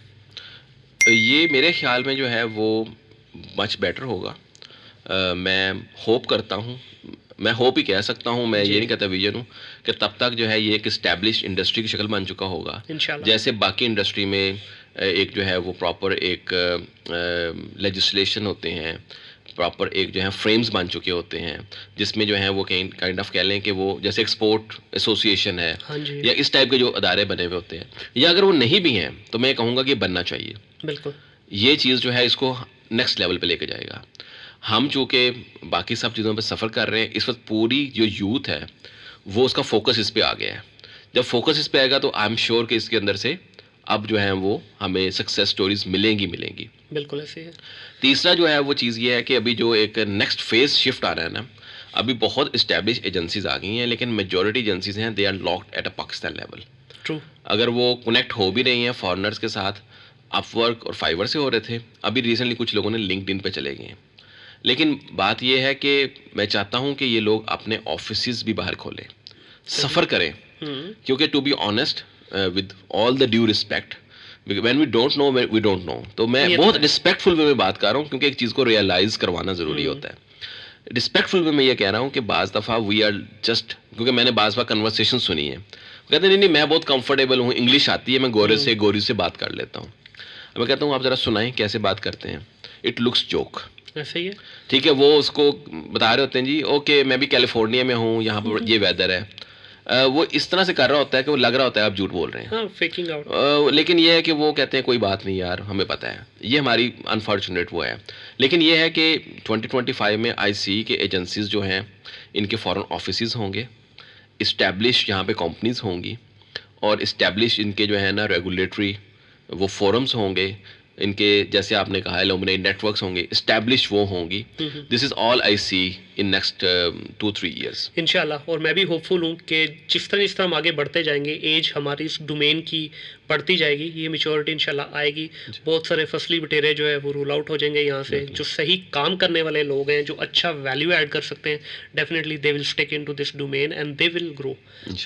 ये मेरे ख्याल में जो है वो मच बेटर होगा। मैं होप करता हूँ, मैं होप ही कह सकता हूँ, मैं ये नहीं कहता विजन हूँ, कि तब तक जो है ये एक इस्टेब्लिश इंडस्ट्री की शक्ल बन चुका होगा, इंशाल्लाह। जैसे बाकी इंडस्ट्री में एक जो है वो प्रॉपर एक लेजिस्लेशन होते हैं, प्रॉपर एक जो है फ्रेम्स बन चुके होते हैं, जिसमें जो है वो काइंड ऑफ कह लें कि वो जैसे एक्सपोर्ट एसोसिएशन है, हाँ जी या इस टाइप के जो अदारे बने हुए होते हैं, या अगर वो नहीं भी हैं तो मैं कहूँगा कि बनना चाहिए। बिल्कुल। ये चीज़ जो है इसको नेक्स्ट लेवल पे लेके जाएगा। हम चूँकि बाकी सब चीज़ों पे सफ़र कर रहे हैं, इस वक्त पूरी जो यूथ है वो उसका फोकस इस पे आ गया है। जब फोकस इस पे आएगा तो आई एम श्योर कि इसके अंदर से अब जो है वो हमें सक्सेस स्टोरीज मिलेंगी। बिल्कुल ऐसे है। तीसरा जो है वो चीज़ ये है कि अभी जो एक नेक्स्ट फेज शिफ्ट आ रहा है ना, अभी बहुत इस्टेब्लिश एजेंसीज आ गई हैं, लेकिन मेजॉरिटी एजेंसीज हैं they are locked at a Pakistan level. True. अगर वो कनेक्ट हो भी रही हैं फॉरेनर्स के साथ, अपवर्क और फाइवर से हो रहे थे, अभी रिसेंटली कुछ लोगों ने लिंक्डइन पे चले गए हैं। लेकिन बात यह है कि मैं चाहता हूं कि ये लोग अपने ऑफिसेज भी बाहर खोलें, सफ़र करें, क्योंकि to be honest with all the due respect, when we don't know we don't know, तो मैं ये तो बहुत है। रिस्पेक्टफुल वे में बात कर रहा हूँ, क्योंकि एक चीज़ को रियलाइज़ करवाना ज़रूरी होता है। रिस्पेक्टफुल वे में ये कह रहा हूँ कि बाज़ दफ़ा वी आर जस्ट, क्योंकि मैंने बाज़ बार कन्वर्सेशन सुनी है, कहते नहीं मैं बहुत कंफर्टेबल हूँ, इंग्लिश आती है, मैं गोरी से बात कर लेता हूँ। मैं कहता हूँ आप ज़रा सुनाएं कैसे बात करते हैं, इट लुक्स जोक। ऐसे ही है। ठीक है, वो उसको बता रहे होते हैं जी ओके मैं भी कैलिफोर्निया में हूँ, यहाँ पर ये वेदर है, वो इस तरह से कर रहा होता है कि वो लग रहा होता है आप झूठ बोल रहे हैं। हाँ फेकिंग आउट। लेकिन ये है कि वो कहते हैं कोई बात नहीं यार हमें पता है, ये हमारी अनफॉर्चुनेट वो है। लेकिन ये है कि 2025 में आई सी के एजेंसीज जो हैं इनके फॉरेन ऑफिसेज होंगे, इस्टेब्लिश यहाँ पे कंपनीज होंगी, और इस्टेब्लिश इनके जो है ना रेगुलेटरी वो फोरम्स होंगे, इनके जैसे आपने कहा एलुमनी नेटवर्क्स होंगे, इस्टेब्लिश वो होंगी। This is all I see in next 2-3 years इंशाल्लाह। और मैं भी होपफुल हूँ कि जिस तरह हम आगे बढ़ते जाएंगे, एज हमारी इस डोमेन की बढ़ती जाएगी, ये मेच्योरिटी इंशाल्लाह आएगी, बहुत सारे फसली बटेरे जो है वो रूल आउट हो जाएंगे यहाँ से। जो सही काम करने वाले लोग हैं, जो अच्छा वैल्यू ऐड कर सकते हैं, definitely they will stick into this domain and they will grow,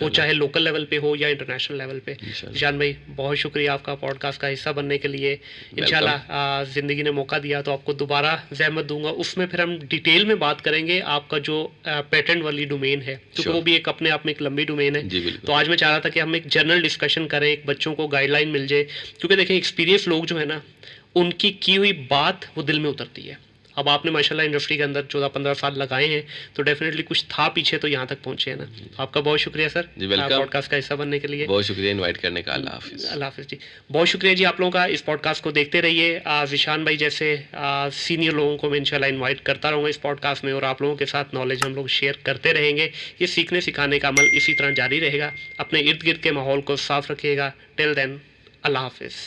वो चाहे लोकल लेवल पे हो या इंटरनेशनल लेवल पे। ईशान भाई बहुत शुक्रिया आपका पॉडकास्ट का हिस्सा बनने के लिए। इंशाल्लाह ज़िंदगी ने मौका दिया तो आपको दोबारा ज़हमत दूंगा, उसमें फिर हम डिटेल में बात करेंगे आपका जो पेटेंट वाली डोमेन है, क्योंकि वो भी एक अपने आप में एक लंबी डोमेन है। तो आज मैं चाह रहा था कि हम एक जनरल डिस्कशन करें, एक बच्चों को गाइडलाइन मिल जाए, क्योंकि देखिए एक्सपीरियंस लोग जो है ना, उनकी की हुई बात वो दिल में उतरती है। अब आपने माशाल्लाह इंडस्ट्री के अंदर 14-15 साल लगाए हैं, तो डेफिनेटली कुछ था पीछे तो यहाँ तक पहुँचे हैं ना। आपका बहुत शुक्रिया सर जी वेलकम। पॉडकास्ट का हिस्सा बनने के लिए। बहुत शुक्रिया इनवाइट करने का। अल्लाह हाफिज़। अल्लाह हाफिज़ जी। बहुत शुक्रिया जी आप लोगों का। इस पॉडकास्ट को देखते रहिए। ज़ीशान भाई जैसे सीनियर लोगों को मैं इंशाल्लाह इनवाइट करता रहूँगा इस पॉडकास्ट में, और आप लोगों के साथ नॉलेज हम लोग शेयर करते रहेंगे। ये सीखने सिखाने का अमल इसी तरह जारी रहेगा। अपने इर्द गिर्द के माहौल को साफ रखिएगा। टिल देन, अल्लाह हाफिज़।